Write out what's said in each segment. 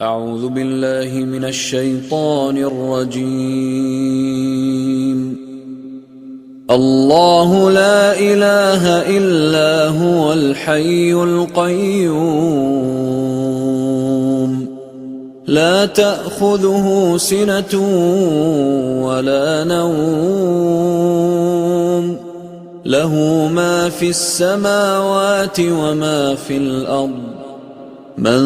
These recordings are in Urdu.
أعوذ بالله من الشيطان الرجيم. الله لا إله إلا هو الحي القيوم لا تأخذه سنة ولا نوم له ما في السماوات وما في الأرض من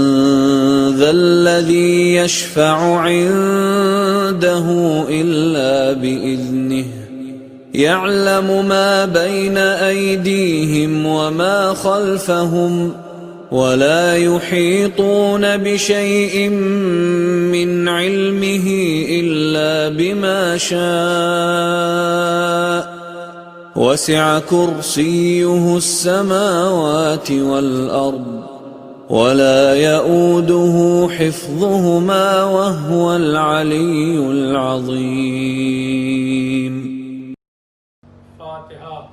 ذا الذي يشفع عنده إلا بإذنه يعلم ما بين أيديهم وما خلفهم ولا يحيطون بشيء من علمه إلا بما شاء وسع كرسيه السماوات والأرض ولا يؤوده حفظهما وهو العلي العظيم. فاتحة.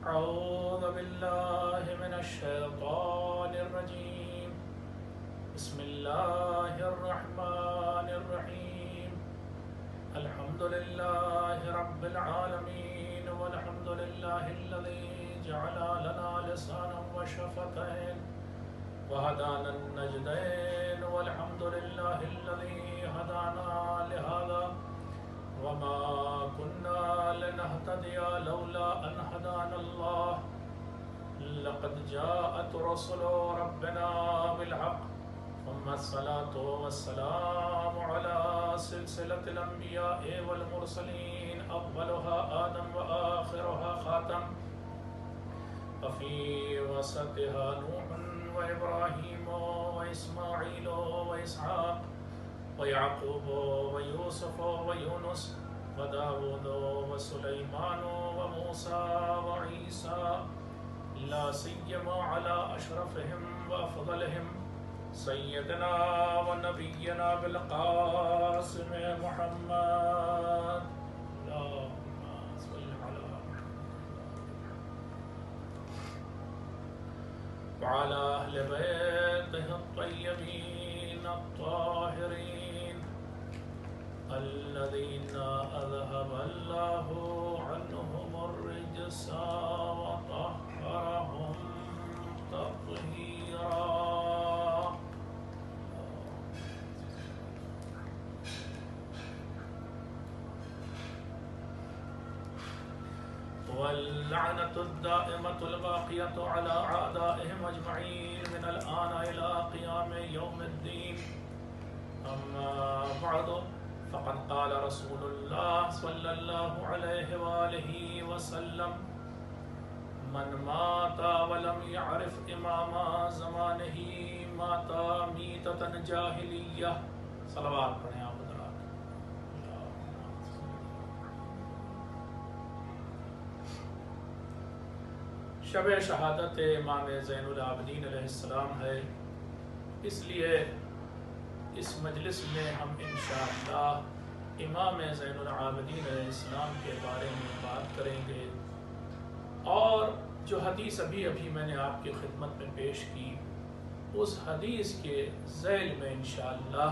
أعوذ بالله من الشيطان الرجيم. بسم الله الرحمن الرحيم. الحمد لله رب العالمين والحمد لله الذي جعل لنا لسانا وشفتين وهدانا النجدين والحمد لله الذي هدانا لهذا وما كنا لنهتدي لولا أن هدانا الله لقد جاءت رسل ربنا بالحق ثم الصلاة والسلام على سلسلة الأنبياء والمرسلين أولها آدم وآخرها خاتم وفي وسطها نوح وإبراهيم وإسماعيل وإسحاق ويعقوب ويوسف ويونس وداود وسليمان وموسى وعيسى لا سيما على أشرفهم وأفضلهم سيدنا ونبينا بالقاسم محمد اللهم صل على محمد وعلى أهل بيته الطيبين الطاهرين الذين أذهب الله عنهم الرجس وطهرهم تطهيرا. واللعنة الدائمة الباقية على أعدائهم أجمعين من الآن إلى قيام يوم الدين. أما بعد فقد قال رسول الله صلى الله عليه وآله وسلم من مات ولم يعرف إمام زمانه مات میتة جاہلیہ. صلوات پڑھیں آپ حضرات. شب شہادت امام زین العابدین علیہ السلام ہے، اس لیے اس مجلس میں ہم انشاءاللہ امام زین العابدین علیہ السلام کے بارے میں بات کریں گے، اور جو حدیث ابھی میں نے آپ کی خدمت میں پیش کی اس حدیث کے ذیل میں انشاءاللہ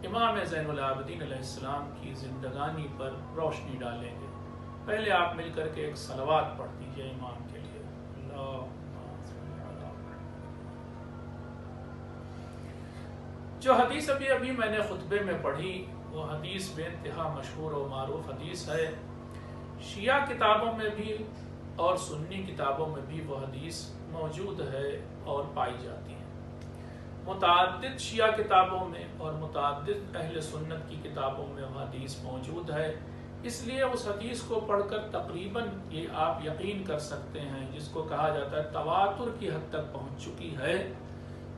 امام زین العابدین علیہ السلام کی زندگانی پر روشنی ڈالیں گے. پہلے آپ مل کر کے ایک صلوات پڑھ دیجئے امام کے لیے. جو حدیث ابھی میں نے خطبے میں پڑھی وہ حدیث بے انتہا مشہور و معروف حدیث ہے. شیعہ کتابوں میں بھی اور سنی کتابوں میں بھی وہ حدیث موجود ہے اور پائی جاتی ہے. متعدد شیعہ کتابوں میں اور متعدد اہل سنت کی کتابوں میں وہ حدیث موجود ہے. اس لیے اس حدیث کو پڑھ کر تقریباً یہ آپ یقین کر سکتے ہیں، جس کو کہا جاتا ہے تواتر کی حد تک پہنچ چکی ہے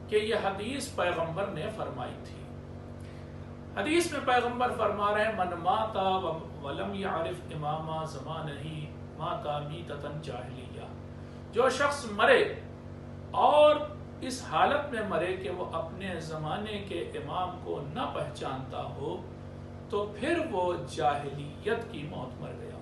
کہ یہ حدیث پیغمبر نے فرمائی تھی۔ حدیث میں پیغمبر فرما رہے ہیں من ماتا ولم یعرف اماما زمانہ ماتا میتتن جاہلیہ، جو شخص مرے اور اس حالت میں مرے کہ وہ اپنے زمانے کے امام کو نہ پہچانتا ہو تو پھر وہ جاہلیت کی موت مر گیا۔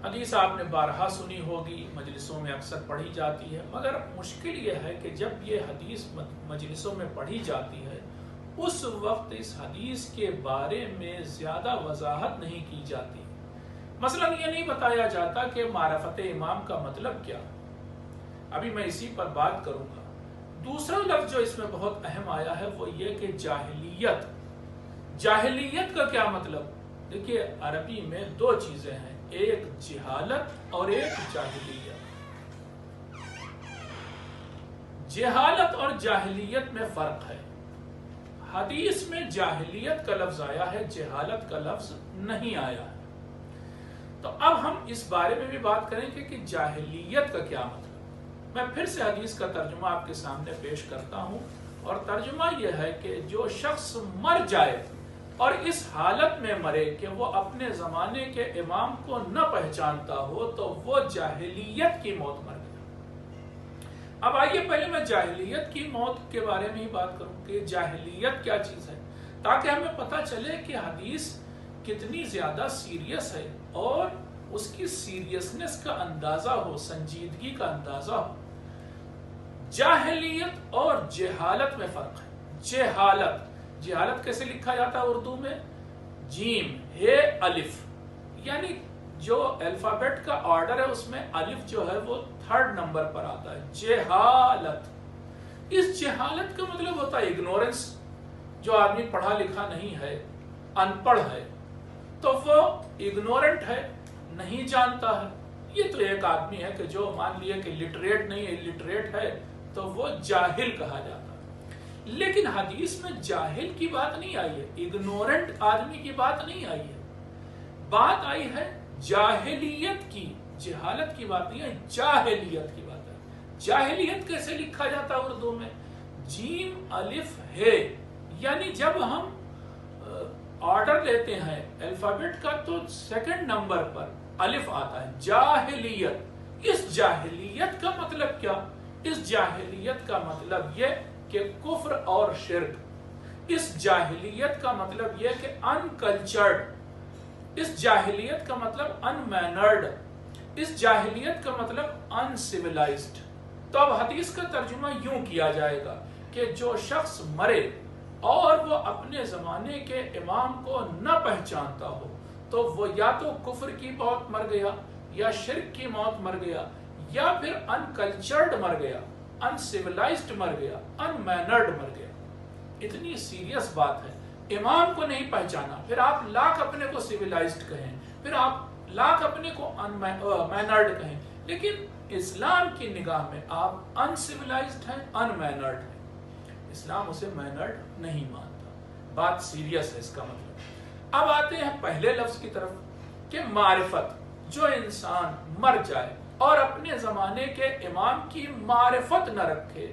حدیث آپ نے بارہا سنی ہوگی، مجلسوں میں اکثر پڑھی جاتی ہے، مگر مشکل یہ ہے کہ جب یہ حدیث مجلسوں میں پڑھی جاتی ہے اس وقت اس حدیث کے بارے میں زیادہ وضاحت نہیں کی جاتی۔ مثلا یہ نہیں بتایا جاتا کہ معرفت امام کا مطلب کیا، ابھی میں اسی پر بات کروں گا۔ دوسرا لفظ جو اس میں بہت اہم آیا ہے وہ یہ کہ جاہلیت۔ جاہلیت کا کیا مطلب؟ دیکھیے عربی میں دو چیزیں ہیں، ایک جہالت اور ایک جاہلیت۔ جہالت اور جاہلیت میں فرق ہے۔ حدیث میں جاہلیت کا لفظ آیا ہے، جہالت کا لفظ نہیں آیا ہے۔ تو اب ہم اس بارے میں بھی بات کریں کہ جاہلیت کا کیا مطلب۔ میں پھر سے حدیث کا ترجمہ آپ کے سامنے پیش کرتا ہوں، اور ترجمہ یہ ہے کہ جو شخص مر جائے اور اس حالت میں مرے کہ وہ اپنے زمانے کے امام کو نہ پہچانتا ہو تو وہ جاہلیت کی موت مر گیا۔ اب آئیے پہلے میں جاہلیت کی موت کے بارے میں ہی بات کروں کہ جاہلیت کیا چیز ہے، تاکہ ہمیں پتہ چلے کہ حدیث کتنی زیادہ سیریس ہے اور اس کی سیریسنس کا اندازہ ہو، سنجیدگی کا اندازہ ہو۔ جاہلیت اور جہالت میں فرق ہے۔ جہالت کیسے لکھا جاتا ہے اردو میں؟ جیم ہے الف، یعنی جو الفابیٹ کا آرڈر ہے اس میں الف جو ہے وہ 3rd نمبر پر آتا ہے۔ جہالت، اس جہالت کا مطلب ہوتا ہے اگنورنس۔ جو آدمی پڑھا لکھا نہیں ہے، ان پڑھ ہے، تو وہ اگنورنٹ ہے، نہیں جانتا ہے۔ یہ تو ایک آدمی ہے کہ جو مان لیے کہ لٹریٹ نہیں ہے، لٹریٹ ہے تو وہ جاہل کہا جاتا ہے۔ لیکن حدیث میں جاہل کی بات نہیں آئی ہے، اگنورنٹ آدمی کی بات نہیں آئی ہے، بات آئی ہے جاہلیت کی۔ جہالت کی بات نہیں ہے، جاہلیت کی بات ہے۔ جاہلیت کیسے لکھا جاتا ہے اردو میں؟ جیم الف ہے، یعنی جب ہم آرڈر لیتے ہیں الفابیٹ کا تو 2nd نمبر پر الف آتا ہے، جاہلیت۔ اس جاہلیت کا مطلب کیا؟ اس جاہلیت کا مطلب یہ کہ کفر اور شرک۔ اس جاہلیت کا مطلب یہ کہ ان کلچرڈ۔ اس جاہلیت کا مطلب ان مینرڈ۔ اس جاہلیت کا مطلب ان سیولائزڈ۔ تو اب حدیث کا ترجمہ یوں کیا جائے گا کہ جو شخص مرے اور وہ اپنے زمانے کے امام کو نہ پہچانتا ہو تو وہ یا تو کفر کی موت مر گیا، یا شرک کی موت مر گیا، یا پھر ان کلچرڈ مر گیا، ان سیولائزڈ مر گیا، ان مینرڈ مر گیا۔ اتنی سیریس بات ہے۔ امام کو نہیں پہچانا، پھر آپ لاکھ اپنے کو سیولائزڈ کہیں، پھر آپ لاکھ اپنے کو ان مینرڈ کہیں، لیکن اسلام کی نگاہ میں آپ ان سیولائزڈ ہیں، ان مینرڈ ہیں۔ اسلام اسے مینرڈ نہیں مانتا۔ بات سیریس ہے اس کا مطلب۔ اب آتے ہیں پہلے لفظ کی طرف کہ معرفت۔ جو انسان مر جائے اور اپنے زمانے کے امام کی معرفت نہ رکھے،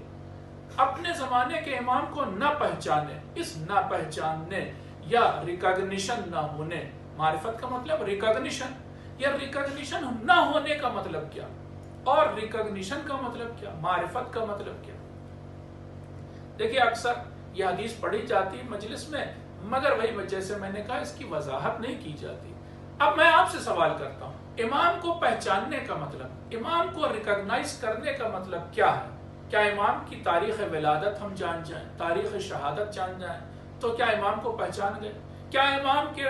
اپنے زمانے کے امام کو نہ پہچانے، اس نہ پہچاننے یا ریکگنیشن نہ ہونے، معرفت کا مطلب ریکگنیشن، یا ریکگنیشن نہ ہونے کا مطلب کیا، اور ریکگنیشن کا مطلب کیا، معرفت کا مطلب کیا۔ دیکھیے اکثر یہ حدیث پڑھی جاتی ہے مجلس میں، مگر وہی جیسے میں نے کہا اس کی وضاحت نہیں کی جاتی۔ اب میں آپ سے سوال کرتا ہوں، امام کو پہچاننے کا مطلب، امام کو ریکگنائز کرنے کا مطلب کیا ہے؟ کیا امام کی تاریخ ولادت ہم جان جائیں، تاریخ شہادت جان جائیں تو کیا امام کو پہچان گئے؟ کیا امام کے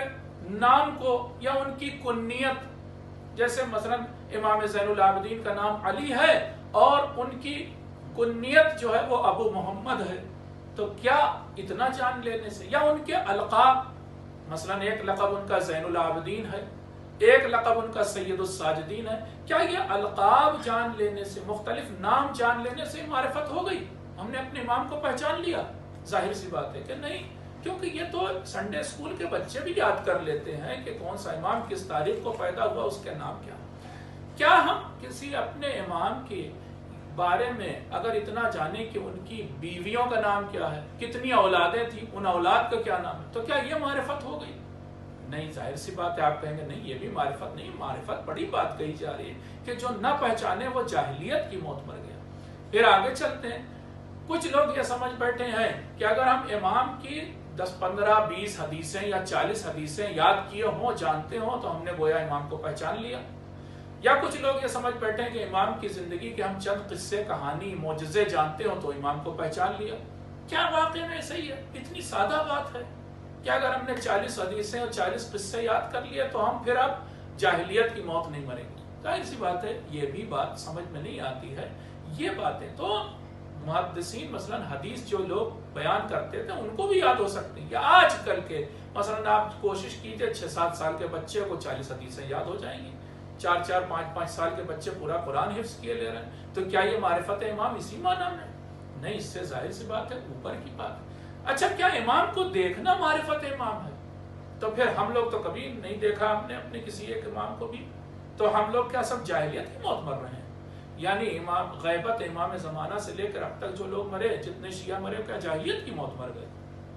نام کو یا ان کی کنیت، جیسے مثلا امام زین العابدین کا نام علی ہے اور ان کی کنیت جو ہے وہ ابو محمد ہے، تو کیا اتنا جان لینے سے، یا ان کے القاب، مثلا ایک لقب ان کا زین العابدین ہے، ایک لقب ان کا سید الساجدین ہے، کیا یہ القاب جان لینے سے، مختلف نام جان لینے سے معرفت ہو گئی؟ ہم نے اپنے امام کو پہچان لیا؟ ظاہر سی بات ہے کہ نہیں، کیونکہ یہ تو سنڈے اسکول کے بچے بھی یاد کر لیتے ہیں کہ کون سا امام کس تاریخ کو پیدا ہوا، اس کے نام کیا۔ کیا ہم کسی اپنے امام کی بارے میں اگر اتنا جانے کہ ان کی بیویوں کا نام کیا ہے، کتنی اولادیں تھیں، ان اولاد کا کیا نام ہے، تو کیا یہ معرفت ہو گئی؟ نہیں، ظاہر سی بات ہے آپ کہیں گے نہیں یہ بھی معرفت نہیں، معرفت بڑی بات کہی جا رہی ہے کہ جو نہ پہچانے وہ جاہلیت کی موت مر گیا۔ پھر آگے چلتے ہیں، کچھ لوگ یہ سمجھ بیٹھے ہیں کہ اگر ہم امام کی 10 15 20 حدیثیں یا 40 حدیثیں یاد کیے ہوں، جانتے ہوں، تو ہم نے گویا امام کو پہچان لیا۔ یا کچھ لوگ یہ سمجھ بیٹھے ہیں کہ امام کی زندگی کے ہم چند قصے، کہانی، معجزے جانتے ہوں تو امام کو پہچان لیا۔ کیا واقعی میں صحیح ہے؟ اتنی سادہ بات ہے کہ اگر ہم نے 40 حدیثیں اور 40 قصے یاد کر لیے تو ہم پھر اب جاہلیت کی موت نہیں مریں گے؟ ظاہر سی بات ہے یہ بھی بات سمجھ میں نہیں آتی ہے۔ یہ باتیں تو محدثین مثلا حدیث جو لوگ بیان کرتے تھے ان کو بھی یاد ہو سکتی ہیں، یا آج کل کے مثلا آپ کوشش کیجئے 6-7 سال کے بچے کو 40 حدیثیں یاد ہو جائیں گی، 4-4 5-5 سال کے بچے پورا قرآن حفظ کیے لے رہے ہیں، تو کیا یہ معرفت امام اسی معنی میں؟ نہیں، اس سے ظاہر سی بات ہے اوپر کی بات ہے۔ اچھا، کیا امام کو دیکھنا معرفت امام ہے؟ تو پھر ہم لوگ تو کبھی نہیں دیکھا ہم نے اپنے کسی ایک امام کو بھی، تو ہم لوگ کیا سب جاہلیت کی موت مر رہے ہیں؟ یعنی امام غیبت امام زمانہ سے لے کر اب تک جو لوگ مرے، جتنے شیعہ مرے، کیا جاہلیت کی موت مر گئے؟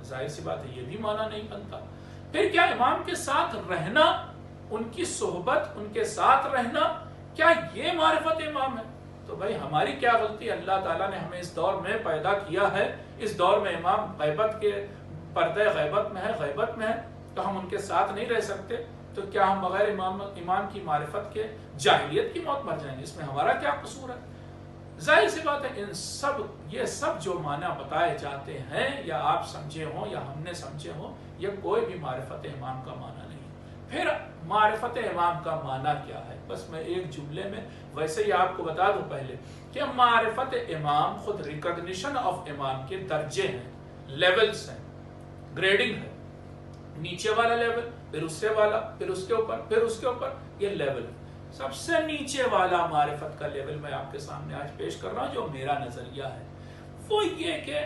ظاہر سی بات ہے یہ بھی معنی نہیں بنتا۔ پھر کیا امام کے ساتھ رہنا، ان کی صحبت، ان کے ساتھ رہنا، کیا یہ معرفت امام ہے؟ تو بھائی ہماری کیا غلطی؟ اللہ تعالیٰ نے ہمیں اس دور میں پیدا کیا ہے، اس دور میں امام غیبت کے پردہ غیبت میں ہے، تو ہم ان کے ساتھ نہیں رہ سکتے؟ تو کیا ہم بغیر امام کی معرفت کے جاہلیت کی موت مر جائیں گے؟ اس میں ہمارا کیا قصور ہے؟ ظاہر سی بات ہے یہ سب جو معنی بتائے جاتے ہیں، یا آپ سمجھے ہوں یا ہم نے سمجھے ہوں، یہ کوئی بھی معرفت امام کا معنی نہیں۔ پھر معرفت امام کا معنی کیا ہے؟ بس میں ایک جملے میں ویسے ہی آپ کو بتا دوں پہلے کہ معرفت امام خود ریکگنیشن آف امام کے درجے ہیں، لیولز ہیں، گریڈنگ ہے، نیچے والا لیول، پھر اس سے والا، پھر اس کے اوپر، پھر اس کے اوپر، یہ لیول ہے۔ سب سے نیچے والا معرفت کا لیول میں آپ کے سامنے آج پیش کر رہا ہوں، جو میرا نظریہ ہے وہ یہ کہ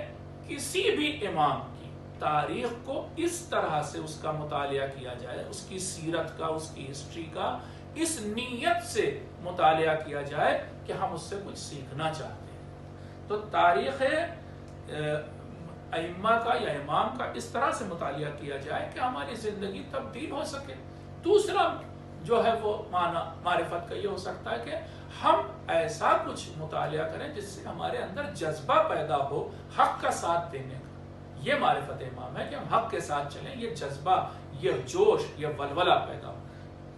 کسی بھی امام کی تاریخ کو اس طرح سے اس کا مطالعہ کیا جائے، اس کی سیرت کا، اس کی ہسٹری کا اس نیت سے مطالعہ کیا جائے کہ ہم اس سے کچھ سیکھنا چاہتے ہیں۔ تو تاریخ ائمہ کا یا امام کا اس طرح سے مطالعہ کیا جائے کہ ہماری زندگی تبدیل ہو سکے۔ دوسرا جو ہے وہ معنی معرفت کا یہ ہو سکتا ہے کہ ہم ایسا کچھ مطالعہ کریں جس سے ہمارے اندر جذبہ پیدا ہو حق کا ساتھ دینے کا۔ یہ معرفت امام ہے کہ ہم حق کے ساتھ چلیں، یہ جذبہ، یہ جوش، یہ ولولہ پیدا ہو۔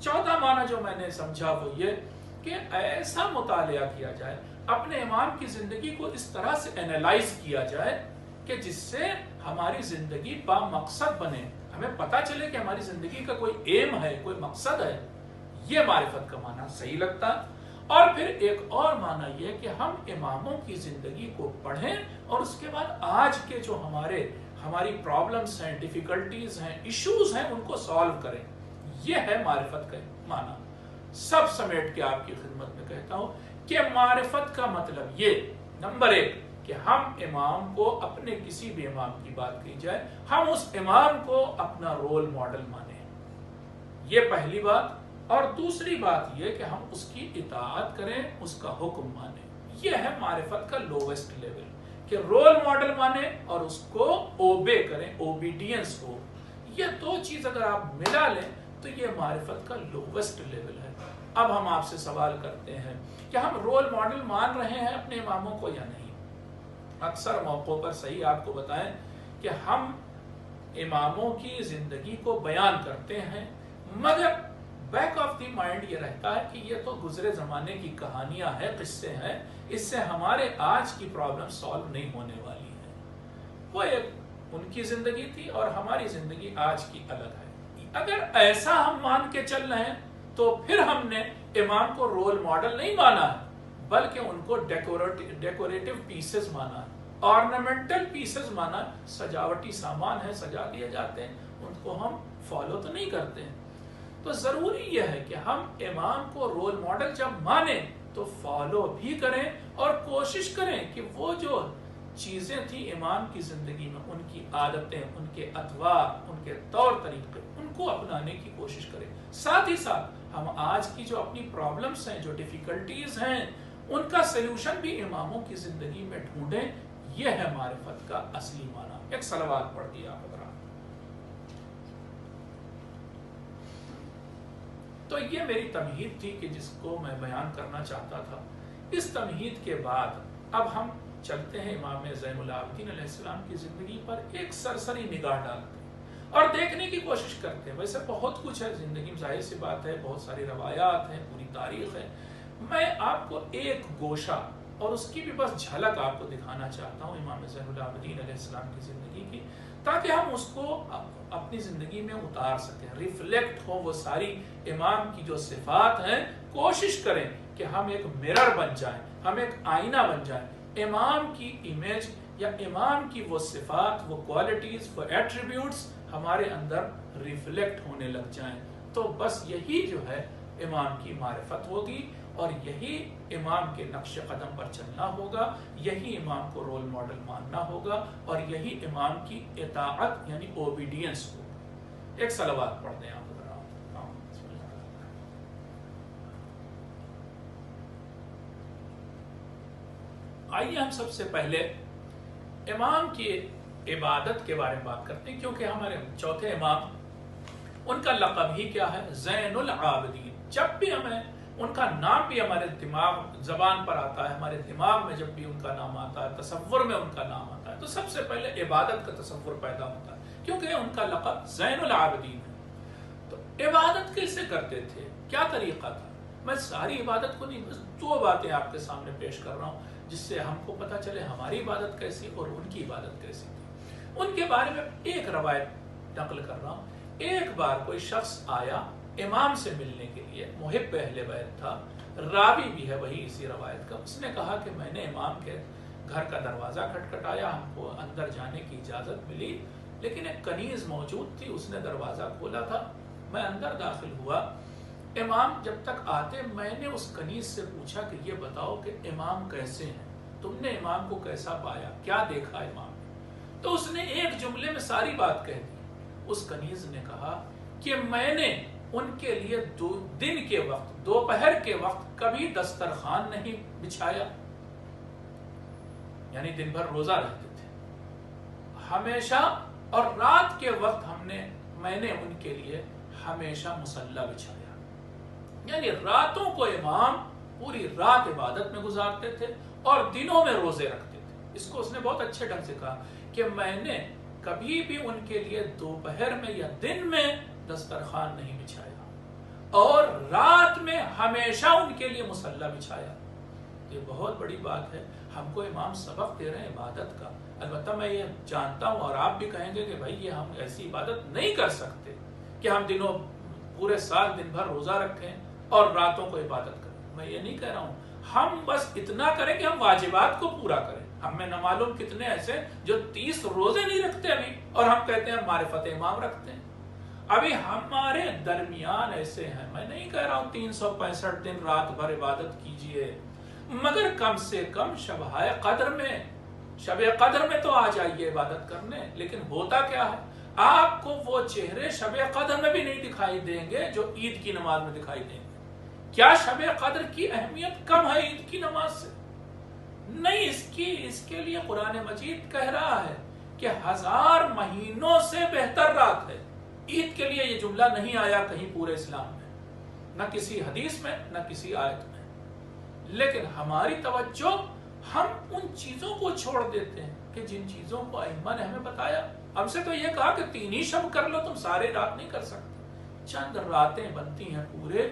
چوتھا معنی جو میں نے سمجھا وہ یہ کہ ایسا مطالعہ کیا جائے، اپنے امام کی زندگی کو اس طرح سے اینالائز کیا جائے کہ جس سے ہماری زندگی با مقصد بنے، ہمیں پتہ چلے کہ ہماری زندگی کا کوئی ایم ہے، کوئی مقصد ہے۔ یہ معرفت کا معنی صحیح لگتا ہے۔ اور پھر ایک اور معنی یہ کہ ہم اماموں کی زندگی کو پڑھیں اور اس کے بعد آج کے جو ہماری پرابلمز ہیں، ڈیفیکلٹیز ہیں، ایشوز ہیں، ان کو سالو کریں۔ یہ ہے معرفت کا معنی۔ سب سمیٹ کے آپ کی خدمت میں کہتا ہوں کہ معرفت کا مطلب یہ، نمبر 1 کہ ہم امام کو، اپنے کسی بھی امام کی بات کی جائے، ہم اس امام کو اپنا رول ماڈل مانیں، یہ پہلی بات۔ اور دوسری بات یہ کہ ہم اس کی اطاعت کریں، اس کا حکم مانیں۔ یہ ہے معرفت کا لوویسٹ لیول، کہ رول ماڈل مانیں اور اس کو اوبے کریں، اوبیڈینس ہو۔ یہ دو چیز اگر آپ ملا لیں تو یہ معرفت کا لوویسٹ لیول ہے۔ اب ہم آپ سے سوال کرتے ہیں کہ ہم رول ماڈل مان رہے ہیں اپنے اماموں کو یا نہیں؟ اکثر موقعوں پر صحیح آپ کو بتائیں کہ ہم اماموں کی زندگی کو بیان کرتے ہیں، مگر بیک آف دی مائنڈ یہ رہتا ہے کہ یہ تو گزرے زمانے کی کہانیاں ہیں، قصے ہیں، اس سے ہمارے آج کی پرابلم سالو نہیں ہونے والی ہے۔ وہ ایک ان کی زندگی تھی اور ہماری زندگی آج کی الگ ہے۔ اگر ایسا ہم مان کے چل رہے ہیں تو پھر ہم نے امام کو رول ماڈل نہیں مانا ہے، بلکہ ان کو ڈیکوریٹو پیسز مانا ہے، آرنامنٹل پیسز مانا، سجاوٹی سامان ہے، سجا دیے جاتے ہیں، ان کو ہم فالو تو نہیں کرتے ہیں۔ تو ضروری یہ ہے کہ ہم امام کو رول ماڈل جب مانیں تو فالو بھی کریں اور کوشش کریں کہ وہ جو چیزیں تھیں امام کی زندگی میں، ان کی عادتیں، ان کے اطوار، ان کے طور طریقے، ان کو اپنانے کی کوشش کریں۔ ساتھ ہی ساتھ ہم آج کی جو اپنی پرابلمز ہیں، جو ڈیفیکلٹیز ہیں، ان کا سلوشن بھی اماموں کی زندگی میں ڈھونڈیں. یہ ہے معرفت کا اصلی معنی. ایک صلوات پڑھ دیا حضرات. تو یہ میری تمہید تھی کہ جس کو میں بیان کرنا چاہتا تھا. اس تمہید کے بعد اب ہم چلتے ہیں امام زین العابدین علیہ السلام کی زندگی پر ایک سرسری نگاہ ڈالتے ہیں اور دیکھنے کی کوشش کرتے ہیں. ویسے بہت کچھ ہے زندگی میں، ظاہر سی بات ہے، بہت ساری روایات ہیں، پوری تاریخ ہے. میں آپ کو ایک گوشہ اور اس کی بھی بس جھلک آپ کو دکھانا چاہتا ہوں امام زین العابدین علیہ السلام کی زندگی کی، تاکہ ہم اس کو اپنی زندگی میں اتار سکیں، ریفلیکٹ ہو وہ ساری امام کی جو صفات ہیں. کوشش کریں کہ ہم ایک مرر بن جائیں، ہم ایک آئینہ بن جائیں، امام کی امیج یا امام کی وہ صفات، وہ کوالٹیز، وہ ایٹریبیوٹس ہمارے اندر ریفلیکٹ ہونے لگ جائیں. تو بس یہی جو ہے امام کی معرفت ہوگی اور یہی امام کے نقش قدم پر چلنا ہوگا، یہی امام کو رول ماڈل ماننا ہوگا اور یہی امام کی اطاعت یعنی اوبیڈینس ہوگا. ایک صلوات پڑھ دیں آپ. آئیے ہم سب سے پہلے امام کی عبادت کے بارے میں بات کرتے ہیں، کیونکہ ہمارے چوتھے امام، ان کا لقب ہی کیا ہے؟ زین العابدین. جب بھی ہمیں ان کا نام بھی ہمارے دماغ زبان پر آتا ہے، ہمارے دماغ میں جب بھی ان کا نام آتا ہے، تصور میں ان کا نام آتا ہے، تو سب سے پہلے عبادت کا تصور پیدا ہوتا ہے، کیونکہ ان کا لقب زین العابدین ہے. تو عبادت کیسے کرتے تھے؟ کیا طریقہ تھا؟ میں ساری عبادت کو نہیں، بس دو باتیں آپ کے سامنے پیش کر رہا ہوں جس سے ہم کو پتہ چلے ہماری عبادت کیسی اور ان کی عبادت کیسی تھی. ان کے بارے میں ایک روایت نقل کر رہا ہوں. ایک بار کوئی شخص آیا امام سے ملنے کے لیے، محب اہل بیت تھا، راوی بھی ہے وہی اسی روایت کا. اس نے کہا کہ میں نے امام کے گھر کا دروازہ کھٹکھٹایا، ہم کو اندر جانے کی اجازت ملی، لیکن ایک کنیز موجود تھی، اس نے دروازہ کھولا تھا، میں اندر داخل ہوا. امام جب تک آتے میں نے اس کنیز سے پوچھا کہ یہ بتاؤ کہ امام کیسے ہیں، تم نے امام کو کیسا پایا، کیا دیکھا امام نے؟ تو اس نے ایک جملے میں ساری بات کہہ دی. اس کنیز نے کہا کہ میں نے ان کے لیے دن کے وقت، دوپہر کے وقت کبھی دسترخوان نہیں بچھایا، یعنی دن بھر روزہ رہتے تھے ہمیشہ، اور رات کے وقت میں نے ان کے لیے ہمیشہ مصلی بچھایا. یعنی راتوں کو امام پوری رات عبادت میں گزارتے تھے اور دنوں میں روزے رکھتے تھے. اس کو اس نے بہت اچھے ڈھنگ سے کہا کہ میں نے کبھی بھی ان کے لیے دوپہر میں یا دن میں دسترخوان نہیں بچھایا اور رات میں ہمیشہ ان کے لیے مصلی بچھایا. یہ بہت بڑی بات ہے. ہم کو امام سبق دے رہے ہیں عبادت کا. البتہ میں یہ جانتا ہوں اور آپ بھی کہیں گے کہ بھائی یہ ہم ایسی عبادت نہیں کر سکتے کہ ہم پورے سال دن بھر روزہ رکھیں اور راتوں کو عبادت کریں. میں یہ نہیں کہہ رہا ہوں، ہم بس اتنا کریں کہ ہم واجبات کو پورا کریں. ہم میں نہ معلوم کتنے ایسے جو 30 روزے نہیں رکھتے ابھی، اور ہم کہتے ہیں معرفت امام رکھتے ہیں. ابھی ہمارے درمیان ایسے ہیں، میں نہیں کہہ رہا ہوں 365 دن رات بھر عبادت کیجئے، مگر کم سے کم شب قدر میں تو آ جائیے عبادت کرنے. لیکن ہوتا کیا ہے، آپ کو وہ چہرے شب قدر میں بھی نہیں دکھائی دیں گے جو عید کی نماز میں دکھائی دیں گے. کیا شب قدر کی اہمیت کم ہے عید کی نماز سے؟ نہیں. اس کے لیے قرآن مجید کہہ رہا ہے کہ 1000 مہینوں سے بہتر رات ہے. عید کے لیے یہ جملہ نہیں آیا کہیں پورے اسلام میں، نہ کسی حدیث میں نہ کسی آیت میں. لیکن ہماری توجہ، ہم ان چیزوں کو چھوڑ دیتے ہیں کہ جن چیزوں کو ائمہ نے ہمیں بتایا. ہم سے تو یہ کہا کہ 3 ہی شب کر لو، تم سارے رات نہیں کر سکتے. چند راتیں بنتی ہیں پورے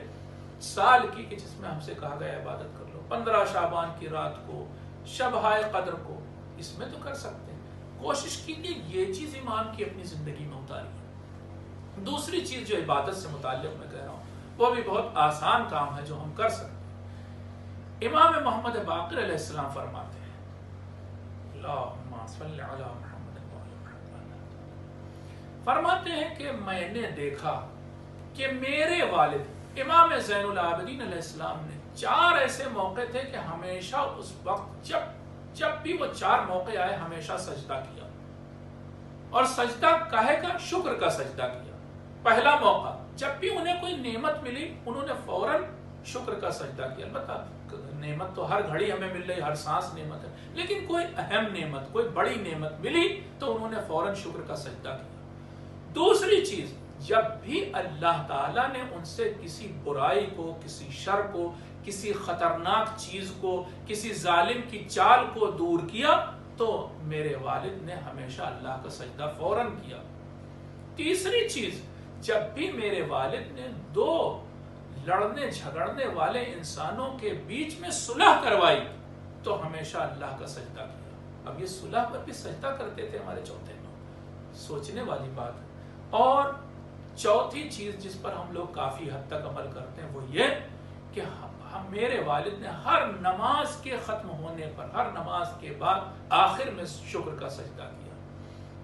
سال کی کہ جس میں ہم سے کہا گیا عبادت کر لو. 15 شعبان کی رات کو، شبہائے قدر کو، اس میں تو کر سکتے ہیں. کوشش کیجیے یہ چیز امام کی اپنی زندگی میں اتاری. دوسری چیز جو عبادت سے متعلق میں کہہ رہا ہوں، وہ بھی بہت آسان کام ہے جو ہم کر سکتے ہیں. امام محمد باقر علیہ السلام فرماتے ہیں، اللہم صلی علی محمد فرماتے ہیں کہ میں نے دیکھا کہ میرے والد امام زین العابدین علیہ السلام نے 4 ایسے موقع تھے کہ ہمیشہ اس وقت جب بھی وہ 4 موقع آئے ہمیشہ سجدہ کیا، اور سجدہ کہے کا شکر کا سجدہ کیا. پہلا موقع جب بھی انہیں کوئی نعمت ملی انہوں نے فوراً شکر کا سجدہ کیا. البتہ نعمت تو ہر گھڑی ہمیں مل رہی، ہر سانس نعمت ہے، لیکن کوئی اہم نعمت، کوئی بڑی نعمت ملی تو انہوں نے فوراً شکر کا سجدہ کیا۔ دوسری چیز، جب بھی اللہ تعالیٰ نے ان سے کسی برائی کو، کسی شر کو، کسی خطرناک چیز کو، کسی ظالم کی چال کو دور کیا تو میرے والد نے ہمیشہ اللہ کا سجدہ فوراً کیا۔ تیسری چیز، جب بھی میرے والد نے دو لڑنے جھگڑنے والے انسانوں کے بیچ میں صلح کروائی تو ہمیشہ اللہ کا سجدہ کیا۔ اب یہ صلح پر بھی سجدہ کرتے تھے ہمارے چوتھے امام، سوچنے والی بات ہے۔ اور چوتھی چیز جس پر ہم لوگ کافی حد تک عمل کرتے ہیں وہ یہ کہ میرے والد نے ہر نماز کے ختم ہونے پر، ہر نماز کے بعد آخر میں شکر کا سجدہ کیا۔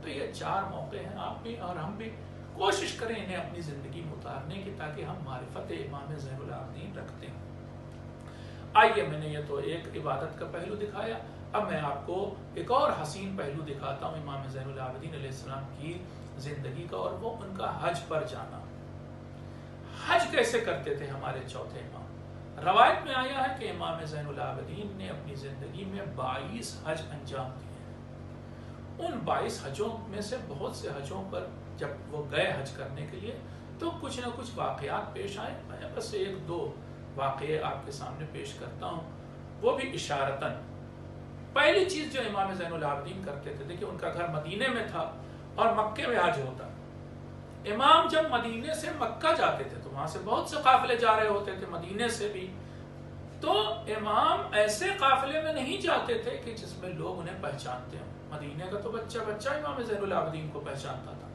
تو یہ 4 موقع ہیں، آپ بھی اور ہم بھی کوشش کریں انہیں اپنی زندگی میں اتارنے کی، تاکہ ہم معرفت امام زین العابدین رکھتے ہیں۔ آئیے، میں نے یہ تو ایک عبادت کا پہلو دکھایا، اب میں آپ کو ایک اور حسین پہلو دکھاتا ہوں امام زین العابدین علیہ السلام کی زندگی کا، اور وہ ان کا حج پر جانا۔ حج کیسے کرتے تھے ہمارے چوتھے امام؟ روایت میں آیا ہے کہ امام زین العابدین نے اپنی زندگی میں 22 حج انجام دیے۔ ان 22 حجوں میں سے بہت سے حجوں پر جب وہ گئے حج کرنے کے لیے تو کچھ نہ کچھ واقعات پیش آئے۔ میں بس 1-2 واقعے آپ کے سامنے پیش کرتا ہوں، وہ بھی اشارتاً۔ پہلی چیز جو امام زین العابدین کرتے تھے، دیکھیں ان کا گھر مدینے میں تھا اور مکے میں حج ہوتا۔ امام جب مدینے سے مکہ جاتے تھے تو وہاں سے بہت سے قافلے جا رہے ہوتے تھے، مدینے سے بھی، تو امام ایسے قافلے میں نہیں جاتے تھے کہ جس میں لوگ انہیں پہچانتے ہوں۔ مدینے کا تو بچہ بچہ امام زین العابدین کو پہچانتا تھا،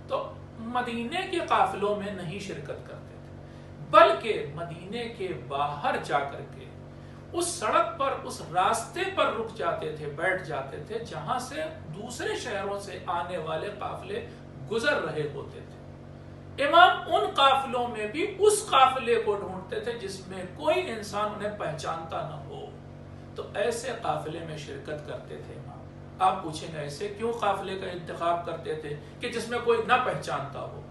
تو مدینے کے قافلوں میں نہیں شرکت کرتے تھے، بلکہ مدینے کے باہر جا کر کے اس سڑک پر، اس راستے پر رک جاتے تھے، بیٹھ جاتے تھے جہاں سے دوسرے شہروں سے آنے والے قافلے گزر رہے ہوتے تھے۔ امام ان قافلوں میں بھی اس قافلے کو ڈھونڈتے تھے جس میں کوئی انسان انہیں پہچانتا نہ ہو، تو ایسے قافلے میں شرکت کرتے تھے امام۔ آپ پوچھیں گے ایسے کیوں قافلے کا انتخاب کرتے تھے کہ جس میں کوئی نہ پہچانتا ہو؟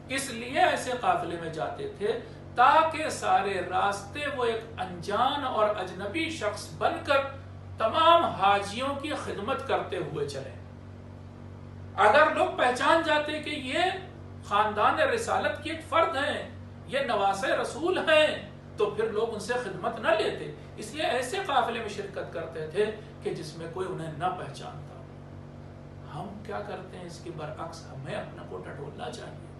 اس لیے ایسے قافلے میں جاتے تھے تاکہ سارے راستے وہ ایک انجان اور اجنبی شخص بن کر تمام حاجیوں کی خدمت کرتے ہوئے چلیں۔ اگر لوگ پہچان جاتے کہ یہ خاندان رسالت کی ایک فرد ہیں، یہ نواسے رسول ہیں، تو پھر لوگ ان سے خدمت نہ لیتے۔ اس لیے ایسے قافلے میں شرکت کرتے تھے کہ جس میں کوئی انہیں نہ پہچانتا۔ ہم کیا کرتے ہیں اس کے برعکس؟ ہمیں اپنا کو ٹٹولنا چاہیے۔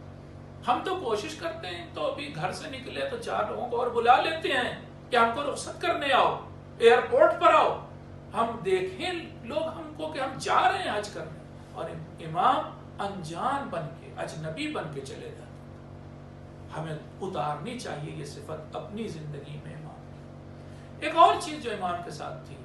ہم تو کوشش کرتے ہیں، تو ابھی گھر سے نکلے تو 4 لوگوں کو اور بلا لیتے ہیں کہ ہم کو رخصت کرنے آؤ، ایئرپورٹ پر آؤ، ہم دیکھیں لوگ ہم کو کہ ہم جا رہے ہیں حج کرنے، اور امام انجان بن کے، اجنبی بن کے چلے جاتے۔ ہمیں اتارنی چاہیے یہ صفت اپنی زندگی میں امام۔ ایک اور چیز جو امام کے ساتھ تھی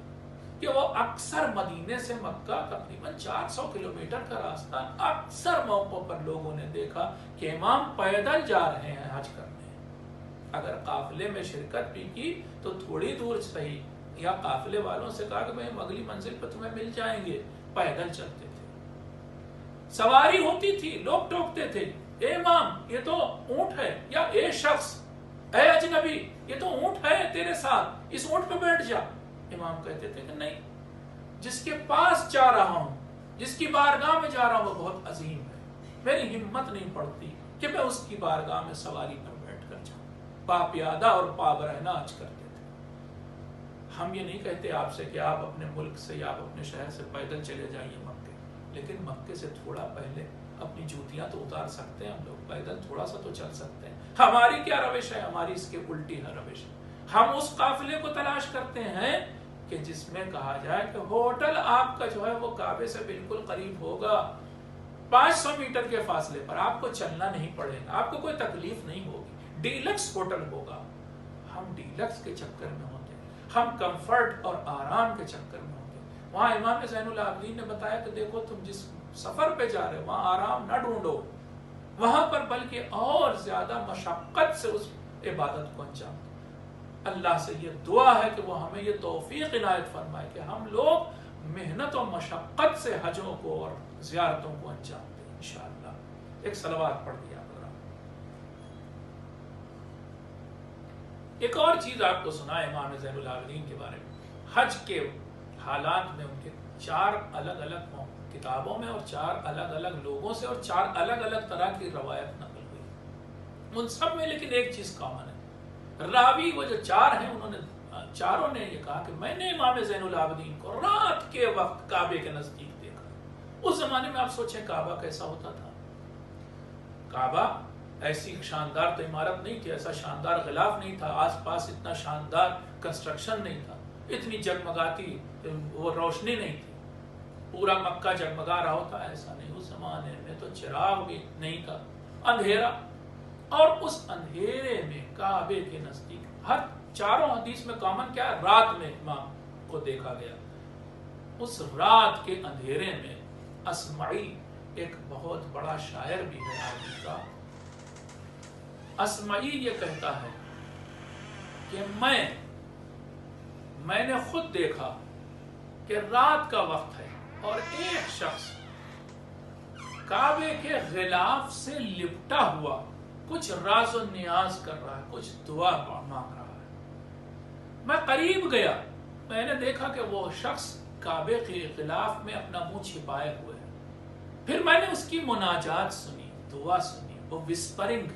کہ وہ اکثر مدینے سے مکہ تقریباً 400 کلومیٹر کا راستہ، اکثر موقعوں پر لوگوں نے دیکھا کہ امام پیدل جا رہے ہیں حج کرنے۔ اگر قافلے میں شرکت بھی کی تو تھوڑی دور صحیح، یا قافلے والوں سے کہا کہ بھئی ہم اگلی منزل پر تمہیں مل جائیں گے، پیدل چلتے تھے۔ سواری ہوتی تھی، لوگ ٹوکتے تھے، اے امام یہ تو اونٹ ہے، یا اے شخص، اے اجنبی یہ تو اونٹ ہے تیرے ساتھ، اس اونٹ پہ بیٹھ جا۔ امام کہتے تھے کہ نہیں، جس کے پاس جا رہا ہوں، جس کی بارگاہ میں جا رہا ہوں وہ بہت عظیم ہے، میری ہمت نہیں پڑتی کہ میں اس کی بارگاہ میں سواری پر بیٹھ کر جاؤں۔ پا پیادہ اور پا برہنہ حج کرتے تھے۔ ہم یہ نہیں کہتے آپ سے کہ آپ اپنے ملک سے یا آپ اپنے شہر سے پیدل چلے جائیے مکے، لیکن مکے سے تھوڑا پہلے اپنی جوتیاں تو اتار سکتے ہیں ہم لوگ، پیدل تھوڑا سا تو چل سکتے ہیں۔ ہماری کیا روش ہے؟ ہماری اس کے الٹی ہے روش۔ ہم اس قافلے کو تلاش کرتے ہیں کہ جس میں کہا جائے کہ ہوٹل آپ کا جو ہے وہ کعبے سے بالکل قریب ہوگا، 500 میٹر کے فاصلے پر، آپ کو چلنا نہیں پڑے گا، آپ کو کوئی تکلیف نہیں ہوگی، ڈیلکس ہوٹل ہوگا۔ ہم ڈیلکس کے چکر میں ہوتے ہیں، ہم کمفرٹ اور آرام کے چکر میں ہوتے ہیں۔ وہاں امام زین العابدین نے بتایا کہ دیکھو تم جس سفر پہ جا رہے ہو وہاں آرام نہ ڈھونڈو، وہاں پر بلکہ اور زیادہ مشقت سے اس عبادت کو انجام دو۔ اللہ سے یہ دعا ہے کہ وہ ہمیں یہ توفیق عنایت فرمائے کہ ہم لوگ محنت و مشقت سے حجوں کو اور زیارتوں کو انجام دیں انشاءاللہ۔ ایک صلوات پڑھ دیا۔ ایک اور چیز آپ کو سنا امام زین العابدین کے بارے میں، حج کے حالات میں ان کے 4 الگ الگ کتابوں میں اور 4 الگ الگ لوگوں سے اور 4 الگ الگ طرح کی روایت نقل ہوئی، ان سب میں لیکن ایک چیز کامن ہے، راوی وہ جو 4 ہیں انہوں نے چاروں نے یہ کہا کہ میں نے امام زین العابدین کو رات کے وقت کعبے کے نزدیک دیکھا۔ اس زمانے میں آپ سوچیں کعبہ کیسا ہوتا تھا، کعبہ ایسی شاندار تو عمارت نہیں تھی، ایسا شاندار غلاف نہیں تھا، آس پاس اتنا شاندار کنسٹرکشن نہیں تھا، اتنی جگمگاتی وہ روشنی نہیں تھی، پورا مکہ جگمگا رہا ہوتا، ایسا نہیں۔ اس زمانے میں تو چراغ بھی نہیں تھا، اندھیرا، اور اس اندھیرے میں کعبے کے نزدیک ہر 4 حدیث میں کامن کیا ہے، رات میں امام کو دیکھا گیا۔ اس رات کے اندھیرے میں اسمعی ایک بہت بڑا شاعر بھی ہے عربی کا، اسمعی یہ کہتا ہے کہ میں نے خود دیکھا کہ رات کا وقت ہے اور ایک شخص کعبے کے غلاف سے لپٹا ہوا کچھ راز و نیاز کر رہا ہے، کچھ دعا مانگ رہا ہے۔ میں قریب گیا، میں نے دیکھا کہ وہ شخص کعبے کے غلاف میں اپنا منہ چھپائے ہوئے ہے۔ پھر میں نے اس کی مناجات سنی، دعا سنی، وہ وسپرنگ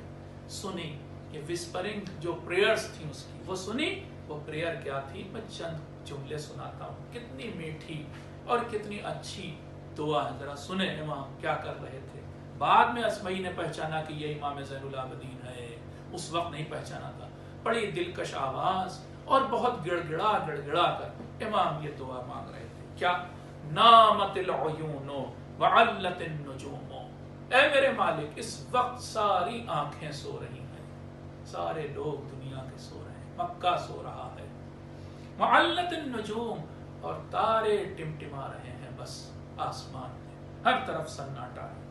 سنی، کہ وسپرنگ جو پریئرز تھی اس کی وہ سنی۔ وہ پریئر کیا تھی، میں چند جملے سناتا ہوں، کتنی میٹھی اور کتنی اچھی دعا ہے، ذرا سنیں امام کیا کر رہے تھے۔ بعد میں اسمعی نے پہچانا کہ یہ امام زین العابدین ہے، اس وقت نہیں پہچانا تھا۔ بڑی دلکش آواز اور بہت گڑ گڑا کر امام یہ دعا مانگ رہے تھے، کیا؟ نامت العیون وعلت النجوم، اے میرے مالک اس وقت ساری آنکھیں سو رہی ہیں، سارے لوگ دنیا کے سو رہے ہیں، مکہ سو رہا ہے، وعلت النجوم، اور تارے ٹمٹما رہے ہیں بس آسمان میں، ہر طرف سناٹا ہے،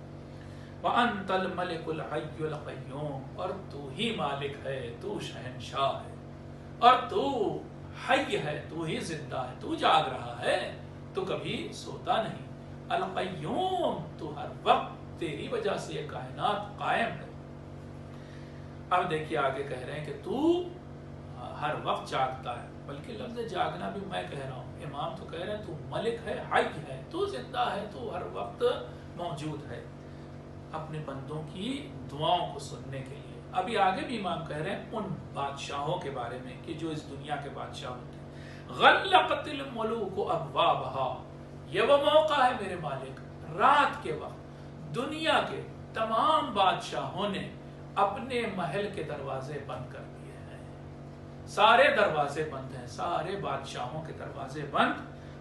وَأَنْتَ الْمَلِكُ الْحَيُّ الْقَيُّومُ، اور تو ہی مالک ہے، تو شہنشاہ ہے، اور تو حی ہے، تو ہی زندہ ہے، تو جاگ رہا ہے، تو کبھی سوتا نہیں، القیوم، تو ہر وقت تیری وجہ سے یہ کائنات قائم ہے۔ اب دیکھیے آگے کہہ رہے ہیں کہ تو ہر وقت جاگتا ہے، بلکہ لفظ جاگنا بھی میں کہہ رہا ہوں، امام تو کہہ رہے ہیں تو ملک ہے، حی ہے، تو زندہ ہے، تو ہر وقت موجود ہے اپنے بندوں کی دعاؤں کو سننے کے لیے۔ ابھی آگے بھی امام کہہ رہے ہیں ان بادشاہوں کے بارے میں کہ جو اس دنیا کے بادشاہ ہوتے ہیں، غلقت الملوک ابوابہا، یہ وہ موقع ہے میرے مالک، رات کے وقت دنیا کے تمام بادشاہوں نے اپنے محل کے دروازے بند کر دیے ہیں، سارے دروازے بند ہیں، سارے بادشاہوں کے دروازے بند،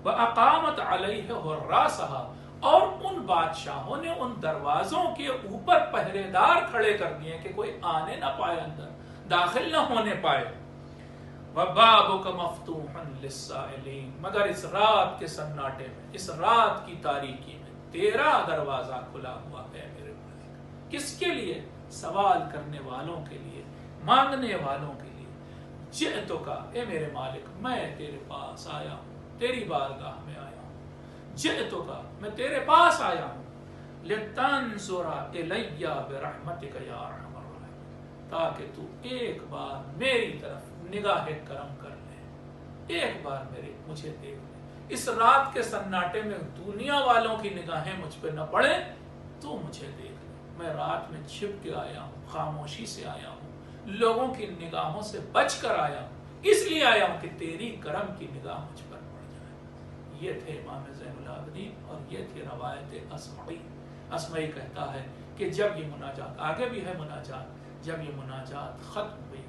وَأَقَامَتْ عَلَيْهِ حُرَّاسَهَا، اور ان بادشاہوں نے ان دروازوں کے اوپر پہرے دار کھڑے کر دیے کہ کوئی آنے نہ پائے، اندر داخل نہ ہونے پائے، وَبَابُكَ مَفْتُوحًا لِلسَّائِلِينَ، مگر اس رات کے سناٹے میں، اس رات کی تاریکی میں تیرا دروازہ کھلا ہوا ہے میرے مالک، کس کے لیے؟ سوال کرنے والوں کے لیے، مانگنے والوں کے لیے۔ جئتک، اے میرے مالک میں تیرے پاس آیا ہوں، تیری بارگاہ میں آیا ہوں، جئتک میں تیرے پاس آیا ہوں، لِتَنْظُرَ إِلَيَّ بِرَحْمَتِكَ يَا أَرْحَمَ الرَّاحِمِينَ، تاکہ تو ایک بار میری طرف نگاہ کرم کر لے، ایک بار مجھے دیکھ لے، اس رات کے سناٹے میں دنیا والوں کی نگاہیں مجھ پہ نہ پڑے، تو مجھے دیکھ لے، میں رات میں چھپ کے آیا ہوں، خاموشی سے آیا ہوں، لوگوں کی نگاہوں سے بچ کر آیا ہوں، اس لیے آیا ہوں کہ تیری کرم کی نگاہ مجھ پر پڑ جائے۔ یہ تھے امام زین العابدین اور یہ تھی روایت اسمعی۔ اسمعی کہتا ہے کہ جب یہ مناجات، آگے بھی ہے مناجات، جب یہ مناجات ختم ہوئی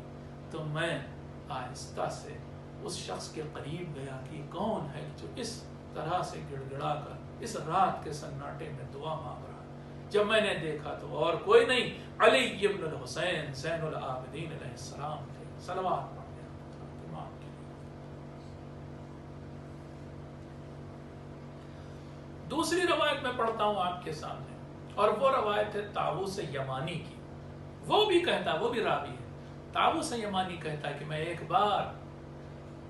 تو میں آہستہ سے اس شخص کے قریب گیا کہ کون ہے جو اس طرح سے گڑ گڑا کر اس رات کے سناٹے میں دعا مانگ رہا ہے۔ جب میں نے دیکھا تو اور کوئی نہیں، علی ابن الحسین زین العابدین علیہ السلام تھے، صلوات پڑھتے ہیں امام کے لیے۔ دوسری روایت میں پڑھتا ہوں آپ کے سامنے، اور وہ روایت ہے طاووس یمانی کی۔ وہ بھی کہتا، وہ بھی راوی ہے، طاووس یمانی کہتا ہے کہ میں ایک بار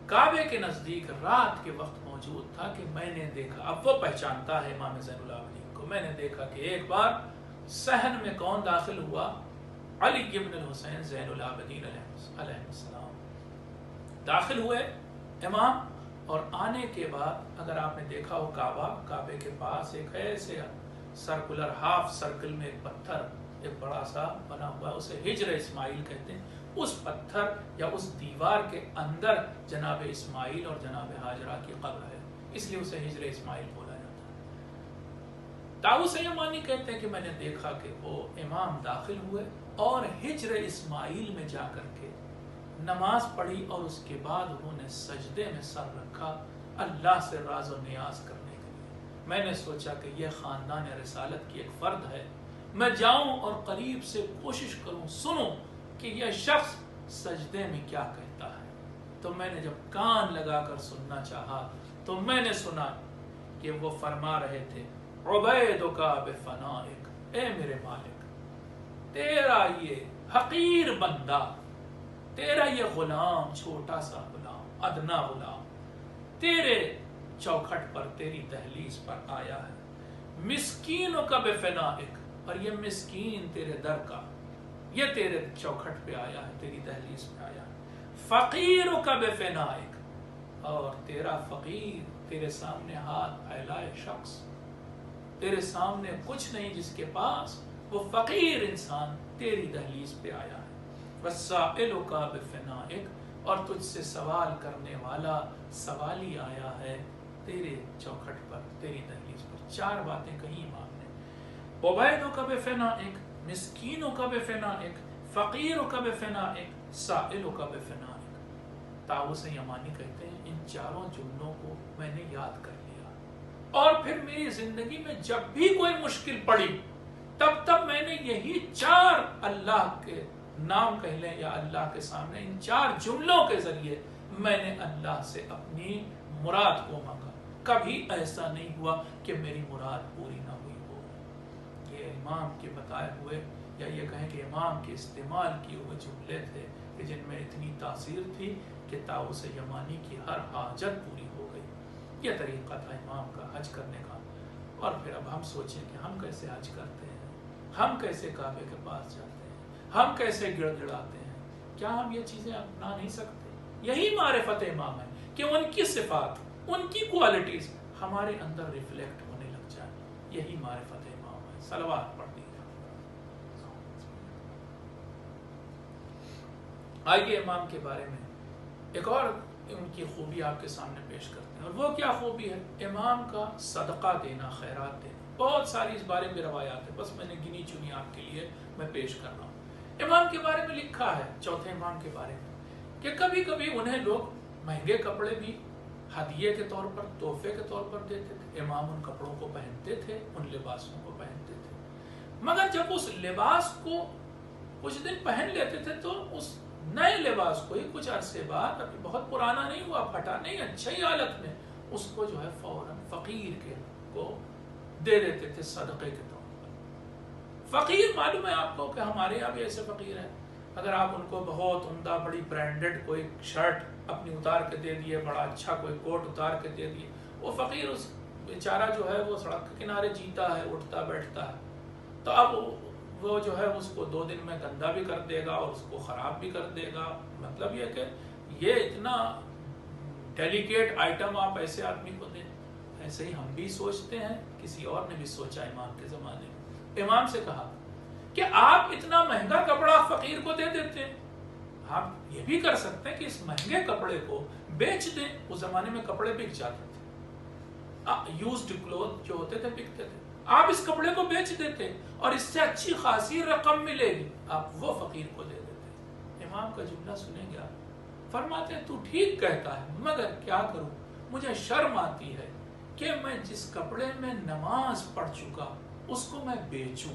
کعبے کے نزدیک رات کے وقت موجود تھا کہ میں نے دیکھا، اب وہ پہچانتا ہے امام زین العابدین کو، میں نے دیکھا کہ ایک بار صحن میں کون داخل ہوا؟ علی ابن الحسین زین العابدین علیہ السلام، داخل ہوئے امام، اور آنے کے بعد اگر آپ نے دیکھا ہو کعبے کے پاس ایک ایسے سرکولر ہاف سرکل میں ایک پتھر ایک بڑا سا بنا ہوا ہے، اسے ہجر اسماعیل کہتے ہیں. اس پتھر یا اس دیوار کے اندر جناب اسماعیل اور جناب ہاجرہ کی قبر ہے، اس لیے اسے ہجر اسماعیل بولا جاتا ہے. طاؤوس یمانی کہتے ہیں کہ میں نے دیکھا کہ وہ امام داخل ہوئے اور ہجر اسماعیل میں جا کر کے نماز پڑھی، اور اس کے بعد انہوں نے سجدے میں سر رکھا اللہ سے راز و نیاز کرنے کے لیے. میں نے سوچا کہ یہ خاندان رسالت کی ایک فرد ہے، میں جاؤں اور قریب سے کوشش کروں، سنوں کہ یہ شخص سجدے میں کیا کہتا ہے. تو میں نے جب کان لگا کر سننا چاہا تو میں نے سنا کہ وہ فرما رہے تھے عبیدک بفنائک، اے میرے مالک، تیرا یہ حقیر بندہ، تیرا یہ غلام، چھوٹا سا غلام، ادنا غلام، تیرے چوکھٹ پر، تیری دہلیز پر آیا ہے. مسکینک بفنائک، اور یہ مسکین تیرے در کا، یہ تیرے چوکھٹ پہ آیا ہے، تیری دہلیز پہ آیا ہے. فقیرک بفنائک، اور تیرا فقیر، تیرے سامنے ہاتھ پھیلائے شخص، تیرے سامنے کچھ نہیں جس کے پاس، وہ فقیر انسان تیری دہلیز پہ آیا ہے. وَالسَّائِلُكَ بِفِنَائِكَ، اور تجھ سے سوال کرنے والا سوالی آیا ہے تیرے چوکھٹ پر، تیری دہلیز پر. 4 باتیں کہیں امام نے، عُبَیدُكَ بِفِنَائِكَ، مِسْکِینُكَ بِفِنَائِكَ، فَقِیرُكَ بِفِنَائِكَ، سَائِلُكَ بِفِنَائِكَ. طاؤوس یمانی کہتے ہیں ان 4 جملوں کو میں نے یاد کر لیا، اور پھر میری زندگی میں جب بھی کوئی مشکل پڑی تب میں نے یہی 4 اللہ کے نام کہہ لیں یا اللہ کے سامنے ان 4 جملوں کے ذریعے میں نے اللہ سے اپنی مراد کو مانگا. کبھی ایسا نہیں ہوا کہ میری مراد پوری نہ ہوئی ہو. یہ امام کے بتائے ہوئے یا یہ کہیں کہ امام کے استعمال کیے ہوئے جملے تھے کہ جن میں اتنی تاثیر تھی کہ طاؤوس یمانی کی ہر حاجت پوری ہو گئی. یہ طریقہ تھا امام کا حج کرنے کا. اور پھر اب ہم سوچیں کہ ہم کیسے حج کرتے ہیں، ہم کیسے کعبے کے پاس جاتے ہیں، ہم کیسے گڑ گڑاتے ہیں. کیا ہم یہ چیزیں اپنا نہیں سکتے؟ یہی معرفت امام ہے کہ ان کی صفات، ان کی کوالٹیز ہمارے اندر ریفلیکٹ ہونے لگ جائیں. یہی معرفت امام ہے. صلوات پڑھ دیجیے. آئیے امام کے بارے میں ایک اور ان کی خوبی آپ کے سامنے پیش کرتے ہیں. اور وہ کیا خوبی ہے؟ امام کا صدقہ دینا، خیرات دینا. بہت ساری اس بارے میں روایات ہیں، بس میں نے گنی چنی آپ کے لیے میں پیش کر رہا ہوں. امام کے بارے میں لکھا ہے، چوتھے امام کے بارے میں، کہ کبھی کبھی انہیں لوگ مہنگے کپڑے بھی ہدیے کے طور پر، تحفے کے طور پر دیتے تھے. امام ان کپڑوں کو پہنتے تھے، ان لباسوں کو پہنتے تھے. مگر جب اس لباس کو کچھ دن پہن لیتے تھے تو اس نئے لباس کو ہی کچھ عرصے بعد، ابھی بہت پرانا نہیں ہوا، پھٹا نہیں، اچھی حالت میں، اس کو جو ہے فوراً فقیر کے کو دے دیتے تھے صدقے کے طور پر. فقیر معلوم ہے آپ کو کہ ہمارے یہاں بھی ایسے فقیر ہیں. اگر آپ ان کو بہت عمدہ بڑی برانڈڈ کوئی شرٹ اپنی اتار کے دے دیے، بڑا اچھا کوئی کوٹ اتار کے دے دیے، وہ فقیر اس بیچارہ جو ہے وہ سڑک کے کنارے جیتا ہے، اٹھتا بیٹھتا ہے. تو اب وہ جو ہے اس کو 2 دن میں گندا بھی کر دے گا اور اس کو خراب بھی کر دے گا. مطلب یہ کہ یہ اتنا ڈیلیکیٹ آئٹم آپ ایسے آدمی کو دیں. ایسے ہی ہم بھی سوچتے ہیں، کسی اور نے بھی سوچا امام کے زمانے میں. امام سے کہا کہ آپ اتنا مہنگا کپڑا فقیر کو دے دیتے ہیں، آپ یہ بھی کر سکتے ہیں کہ اس مہنگے کپڑے کو بیچ دیں. اس زمانے میں کپڑے بک جاتے تھے، یوزڈ کلوتھ جو ہوتے تھے بکتے تھے. آپ اس کپڑے کو بیچ دیتے اور اس سے اچھی خاصی رقم ملے گی، آپ وہ فقیر کو دے دیتے. امام کا جملہ سنیں گے آپ، فرماتے ہیں تو ٹھیک کہتا ہے، مگر کیا کروں، مجھے شرم آتی ہے کہ میں جس کپڑے میں نماز پڑھ چکا اس کو میں بیچوں.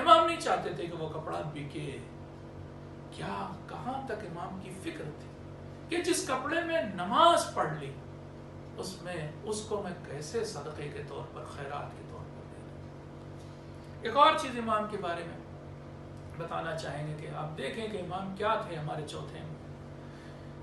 امام نہیں چاہتے تھے کہ وہ کپڑا بکے. کیا کہاں تک امام کی فکر تھی کہ جس کپڑے میں نماز پڑھ لی اس کو میں کیسے صدقے کے طور پر، خیرات کے طور پر دے دوں. ایک اور چیز امام کے بارے میں بتانا چاہیں گے کہ آپ دیکھیں کہ امام کیا تھے ہمارے چوتھے میں.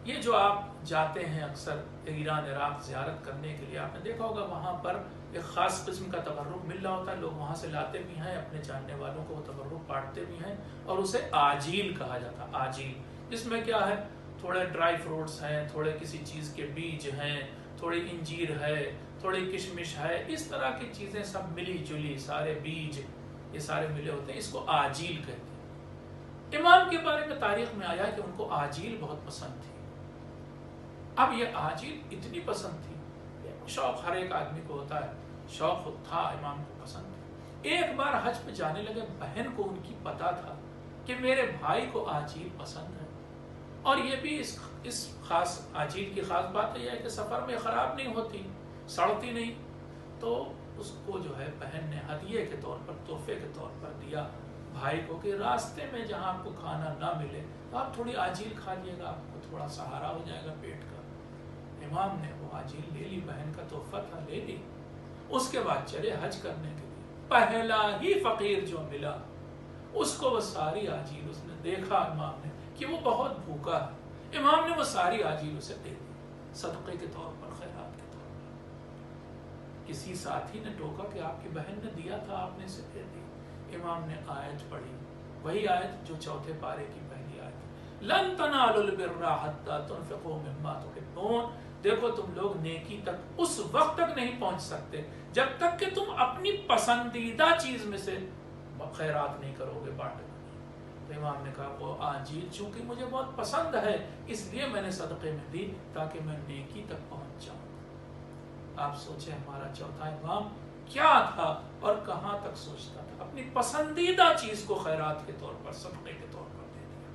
یہ جو آپ جاتے ہیں اکثر ایران عراق زیارت کرنے کے لیے، آپ نے دیکھا ہوگا وہاں پر ایک خاص قسم کا تبرک مل رہا ہوتا ہے. لوگ وہاں سے لاتے بھی ہیں، اپنے جاننے والوں کو وہ تبرک بانٹتے بھی ہیں، اور اسے آجیل کہا جاتا ہے. آجیل جس میں کیا ہے، تھوڑے ڈرائی فروٹس ہیں، تھوڑے کسی چیز کے بیج ہیں، تھوڑی انجیر ہے، تھوڑی کشمش ہے، اس طرح کی چیزیں سب ملی جلی، سارے بیج یہ سارے ملے ہوتے ہیں، اس کو آجیل کہتے ہیں۔ امام کے بارے میں تاریخ میں آیا کہ ان کو آجیل بہت پسند تھی۔ اب یہ آجیل اتنی پسند تھی، شوق ہر ایک آدمی کو ہوتا ہے، شوق تھا، امام کو پسند تھی۔ ایک بار حج پہ جانے لگے، بہن کو ان کی پتا تھا کہ میرے بھائی کو آجیل پسند ہے، اور یہ بھی اس خاص آجیل کی خاص بات یہ ہے کہ سفر میں خراب نہیں ہوتی، سڑتی نہیں، تو اس کو جو ہے بہن نے ہدیے کے طور پر، تحفے کے طور پر دیا بھائی کو کہ راستے میں جہاں آپ کو کھانا نہ ملے تو آپ تھوڑی آجیل کھا لیے گا، آپ کو تھوڑا سہارا ہو جائے گا پیٹ کا۔ امام نے وہ آجیل لے لی، بہن کا تحفہ تھا، لے لی۔ اس کے بعد چلے حج کرنے کے لیے۔ پہلا ہی فقیر جو ملا اس کو وہ ساری آجیل، اس نے دیکھا امام نے کہ وہ بہت بھوکا ہے، امام نے وہ ساری آجیل اسے دے دی، صدقے کے طور پر، خیرات کے طور پر۔ کسی ساتھی نے ٹوکا کہ آپ کی بہن نے دیا تھا، آپ نے اسے دے دی۔ امام نے آیت پڑھی، وہی آیت جو چوتھے پارے کی پہلی آیت، لن تنالوا البر حتی تنفقوا مما تحبون۔ دیکھو تم لوگ نیکی تک اس وقت تک نہیں پہنچ سکتے جب تک کہ تم اپنی پسندیدہ چیز میں سے خیرات نہیں کرو گے، بانٹو گے۔ تو امام نے کہا وہ آجیل چونکہ مجھے بہت پسند ہے اس لیے میں نے صدقے میں دی تاکہ میں نیکی تک پہنچ جاؤں۔ آپ سوچیں ہمارا چوتھا امام کیا تھا اور کہاں تک سوچتا تھا، اپنی پسندیدہ چیز کو خیرات کے طور پر، صدقے کے طور پر دے دیا۔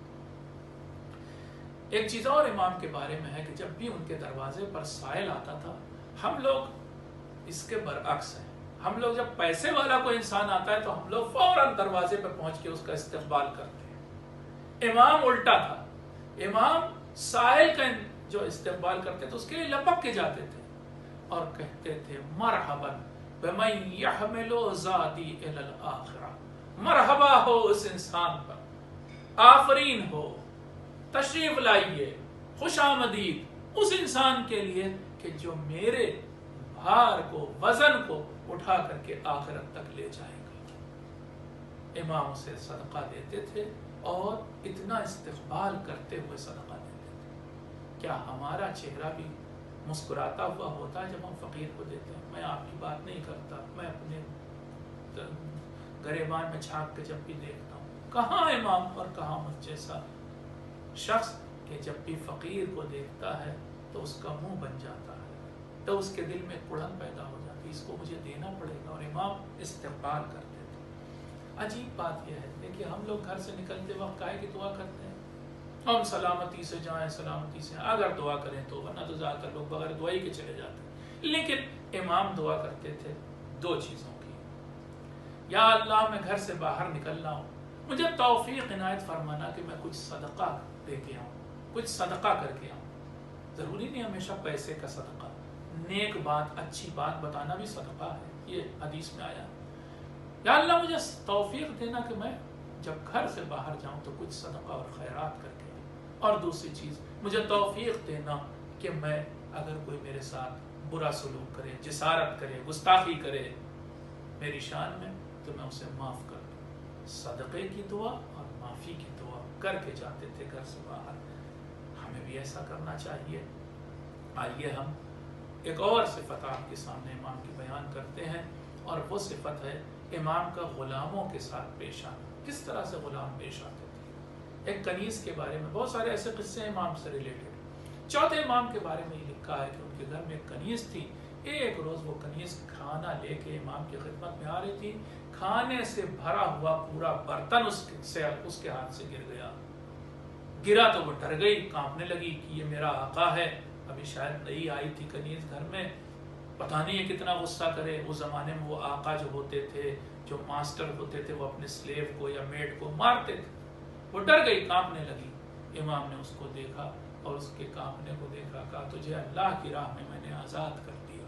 ایک چیز اور امام کے بارے میں ہے کہ جب بھی ان کے دروازے پر سائل آتا تھا، ہم لوگ اس کے برعکس ہیں، ہم لوگ جب پیسے والا کوئی انسان آتا ہے تو ہم لوگ فوراً دروازے پہ پہنچ کے اس کا استقبال کرتے ہیں۔ امام الٹا تھا، امام سائل کا جو استقبال کرتے تھے اس کے لیے لپک کے جاتے تھے اور کہتے تھے مرحبا بمن یحمل زادی الی الاخرہ، مرحبا ہو اس انسان پر، آفرین ہو، تشریف لائیے، خوش آمدید اس انسان کے لیے کہ جو میرے بھار کو، وزن کو اٹھا کر کے آخرت تک لے جائے گا۔ امام اسے صدقہ دیتے تھے اور اتنا استقبال کرتے ہوئے صدقہ دیتے تھے۔ کیا ہمارا چہرہ بھی مسکراتا ہوا ہوتا ہے جب ہم فقیر کو دیتے ہیں؟ میں آپ کی بات نہیں کرتا، میں اپنے گریبان میں جھانک کے جب بھی دیکھتا ہوں، کہاں امام اور کہاں مجھ جیسا شخص کہ جب بھی فقیر کو دیکھتا ہے تو اس کا منہ بن جاتا ہے، تو اس کے دل میں کڑن پیدا ہو جاتی، اس کو مجھے دینا پڑے گا، اور امام استقبال کرتے تھے۔ عجیب بات یہ ہے، دیکھیے ہم لوگ گھر سے نکلتے وقت کائے کی دعا کرتے ہیں، ہم سلامتی سے جائیں، سلامتی سے، اگر دعا کریں تو، ورنہ تو زیادہ تر لوگ بغیر دعائی کے چلے جاتے ہیں۔ لیکن امام دعا کرتے تھے دو چیزوں کی، یا اللہ میں گھر سے باہر نکلنا ہوں، مجھے توفیق عنایت فرمانا کہ میں کچھ صدقہ دے کے آؤں، کچھ صدقہ کر کے آؤں۔ ضروری نہیں ہمیشہ پیسے کا صدقہ، نیک بات، اچھی بات بتانا بھی صدقہ ہے، یہ حدیث میں آیا۔ یا اللہ مجھے توفیق دینا کہ میں جب گھر سے باہر جاؤں تو کچھ صدقہ اور خیرات کر کے آؤں۔ اور دوسری چیز، مجھے توفیق دینا کہ میں اگر کوئی میرے ساتھ برا سلوک کرے، جسارت کرے، گستاخی کرے میری شان میں، تو میں اسے معاف کر دوں۔ صدقے کی دعا اور معافی کی دعا کر کے جاتے تھے گھر سے باہر۔ ہمیں بھی ایسا کرنا چاہیے۔ آئیے ہم ایک اور صفت آپ کے سامنے امام کی بیان کرتے ہیں، اور وہ صفت ہے امام کا غلاموں کے ساتھ پیش آنا۔ کس طرح سے غلام پیش آتے تھے؟ ایک کنیز کے بارے میں بہت سارے ایسے قصے ہیں امام سے ریلیٹڈ۔ چوتھے امام کے بارے میں یہ لکھا ہے کہ ان کے گھر میں ایک کنیز تھی۔ ایک روز وہ کنیز کھانا لے کے امام کی خدمت میں آ رہی تھی، کھانے سے بھرا ہوا پورا برتن اس کے ہاتھ سے گر گیا۔ گرا تو وہ ڈر گئی، کانپنے لگی کہ یہ میرا آقا ہے، ابھی شاید نئی آئی تھی کنیز گھر میں، پتہ نہیں یہ کتنا غصہ کرے۔ اس زمانے میں وہ آقا جو ہوتے تھے، جو ماسٹر ہوتے تھے، وہ اپنے سلیو کو یا میڈ کو مارتے تھے۔ وہ ڈر گئی، کانپنے لگی۔ امام نے اس کو دیکھا اور اس کے کانپنے کو دیکھا، کہا تجھے اللہ کی راہ میں نے آزاد کر دیا۔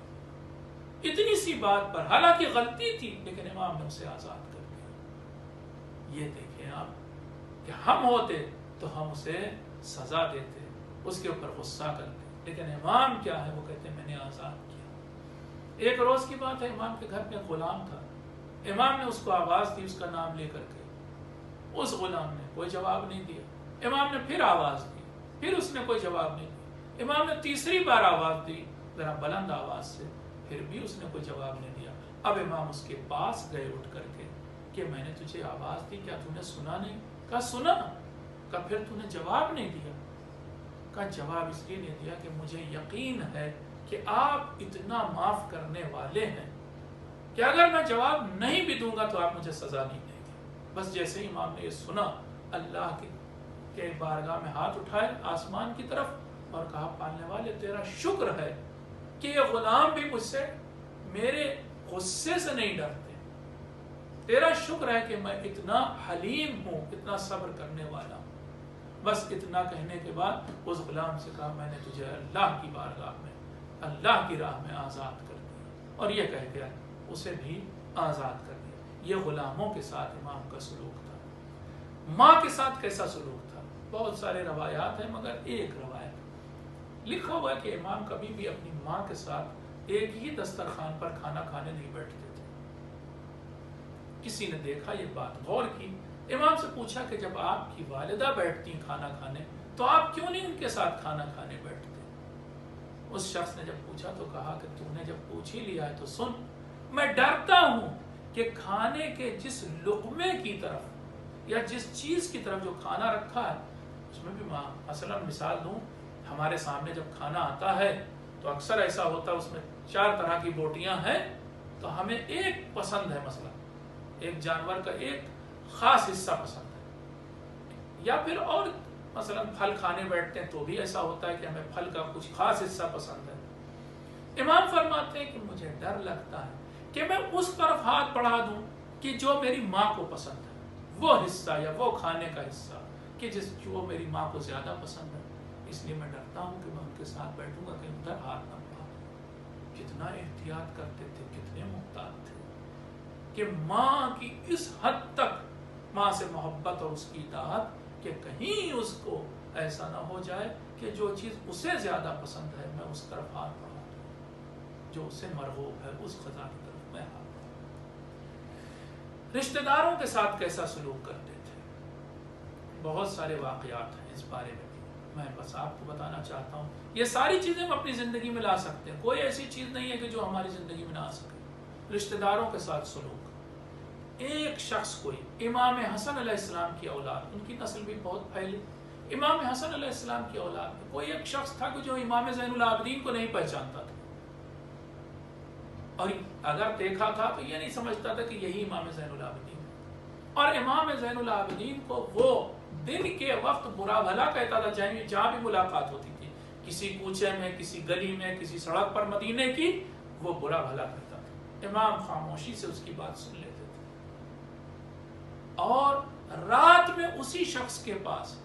اتنی سی بات پر، حالانکہ غلطی تھی، لیکن امام نے اسے آزاد کر دیا۔ یہ دیکھیں آپ کہ ہم ہوتے تو ہم اسے سزا دیتے، اس کے اوپر غصہ کرتے، لیکن امام کیا ہے، وہ کہتے ہیں میں نے آزاد کیا۔ ایک روز کی بات ہے، امام کے گھر میں غلام تھا، امام نے اس کو آواز دی، اس کا نام لے کر کے۔ اس غلام نے کوئی جواب نہیں دیا۔ امام نے پھر آواز دی، پھر اس نے کوئی جواب نہیں دیا۔ امام نے تیسری بار آواز دی ذرا بلند آواز سے، پھر بھی اس نے کوئی جواب نہیں دیا۔ اب امام اس کے پاس گئے اٹھ کر کے کہ میں نے تجھے آواز دی، کیا تو نے سنا نہیں؟ کہا سنا۔ کہا پھر تو نے جواب نہیں دیا؟ کہا جواب اس لیے نہیں دیا کہ مجھے یقین ہے کہ آپ اتنا معاف کرنے والے ہیں کہ اگر میں جواب نہیں بھی دوں گا تو آپ مجھے سزا نہیں دیں گے۔ بس جیسے ہی امام نے یہ سنا، اللہ کے بارگاہ میں ہاتھ اٹھائے آسمان کی طرف اور کہا پالنے والے تیرا شکر ہے کہ یہ غلام بھی مجھ سے میرے غصے سے نہیں ڈرتے، تیرا شکر ہے کہ میں اتنا حلیم ہوں، اتنا صبر کرنے والا ہوں۔ بس اتنا کہنے کے بعد اس غلام سے کہا میں نے تجھے اللہ کی بارگاہ میں اللہ کی راہ میں آزاد کر دیا، اور یہ کہہ کے اسے بھی آزاد کر دیا۔ یہ غلاموں کے ساتھ امام کا سلوک تھا۔ ماں کے ساتھ کیسا سلوک تھا؟ بہت سارے روایات ہیں مگر ایک روایت لکھا ہوا ہے کہ امام کبھی بھی اپنی ماں کے ساتھ ایک ہی دسترخوان پر کھانا کھانے نہیں بیٹھتے تھے۔ کسی نے دیکھا یہ بات، غور کی، امام سے پوچھا کہ جب آپ کی والدہ بیٹھتی کھانا کھانے تو آپ کیوں نہیں ان کے ساتھ کھانا کھانے بیٹھتے؟ اس شخص نے جب پوچھا تو کہا کہ تو نے جب پوچھ ہی لیا ہے تو سن، میں ڈرتا ہوں کہ کھانے کے جس لقمے کی طرف یا جس چیز کی طرف جو کھانا رکھا ہے اس میں بھی مثلا مثال دوں، ہمارے سامنے جب کھانا آتا ہے تو اکثر ایسا ہوتا ہے اس میں 4 طرح کی بوٹیاں ہیں، تو ہمیں ایک پسند ہے، مثلا ایک جانور کا ایک خاص حصہ پسند ہے، یا پھر اور مثلا پھل کھانے بیٹھتے ہیں تو بھی ایسا ہوتا ہے کہ ہمیں پھل کا کچھ خاص حصہ پسند ہے۔ امام فرماتے ہیں کہ مجھے ڈر لگتا ہے کہ میں اس طرف ہاتھ بڑھا دوں کہ جو میری ماں کو پسند ہے، وہ حصہ یا وہ کھانے کا حصہ کہ جو میری ماں کو زیادہ پسند ہے، اس لیے میں ڈرتا ہوں کہ میں ان کے ساتھ بیٹھوں گا کہ ادھر ہاتھ نہ بڑھا دوں۔ کتنا احتیاط کرتے تھے، کتنے محتاط تھے کہ ماں کی اس حد تک ماں سے محبت اور اس کی اطاعت کہ کہیں اس کو ایسا نہ ہو جائے کہ جو چیز اسے زیادہ پسند ہے میں اس طرف ہاتھ بڑھا دوں، جو اسے مرغوب ہے اس غذا کی طرف میں ہاتھ بڑھا دوں۔ رشتہ داروں کے ساتھ کیسا سلوک کرتے تھے؟ بہت سارے واقعات ہیں اس بارے میں بھی، میں بس آپ کو بتانا چاہتا ہوں۔ یہ ساری چیزیں ہم اپنی زندگی میں لا سکتے ہیں، کوئی ایسی چیز نہیں ہے کہ جو ہماری زندگی میں نہ آ سکے۔ رشتہ داروں کے ساتھ سلوک، ایک شخص کوئی امام حسن علیہ السلام کی اولاد، ان کی نسل بھی بہت پھیلی، امام حسن علیہ السلام کی اولاد میں کوئی ایک شخص تھا کہ جو امام زین العابدین کو نہیں پہچانتا تھا، اور اگر دیکھا تھا تو یہ نہیں سمجھتا تھا کہ یہی امام زین العابدین ہے، اور امام زین العابدین کو وہ دن کے وقت برا بھلا کہتا تھا، جہاں بھی ملاقات ہوتی تھی، کسی کوچے میں، کسی گلی میں، کسی سڑک پر مدینے کی، وہ برا بھلا کرتا تھا۔ امام خاموشی سے اس کی بات سن لیتے تھے، اور رات میں اسی شخص کے پاس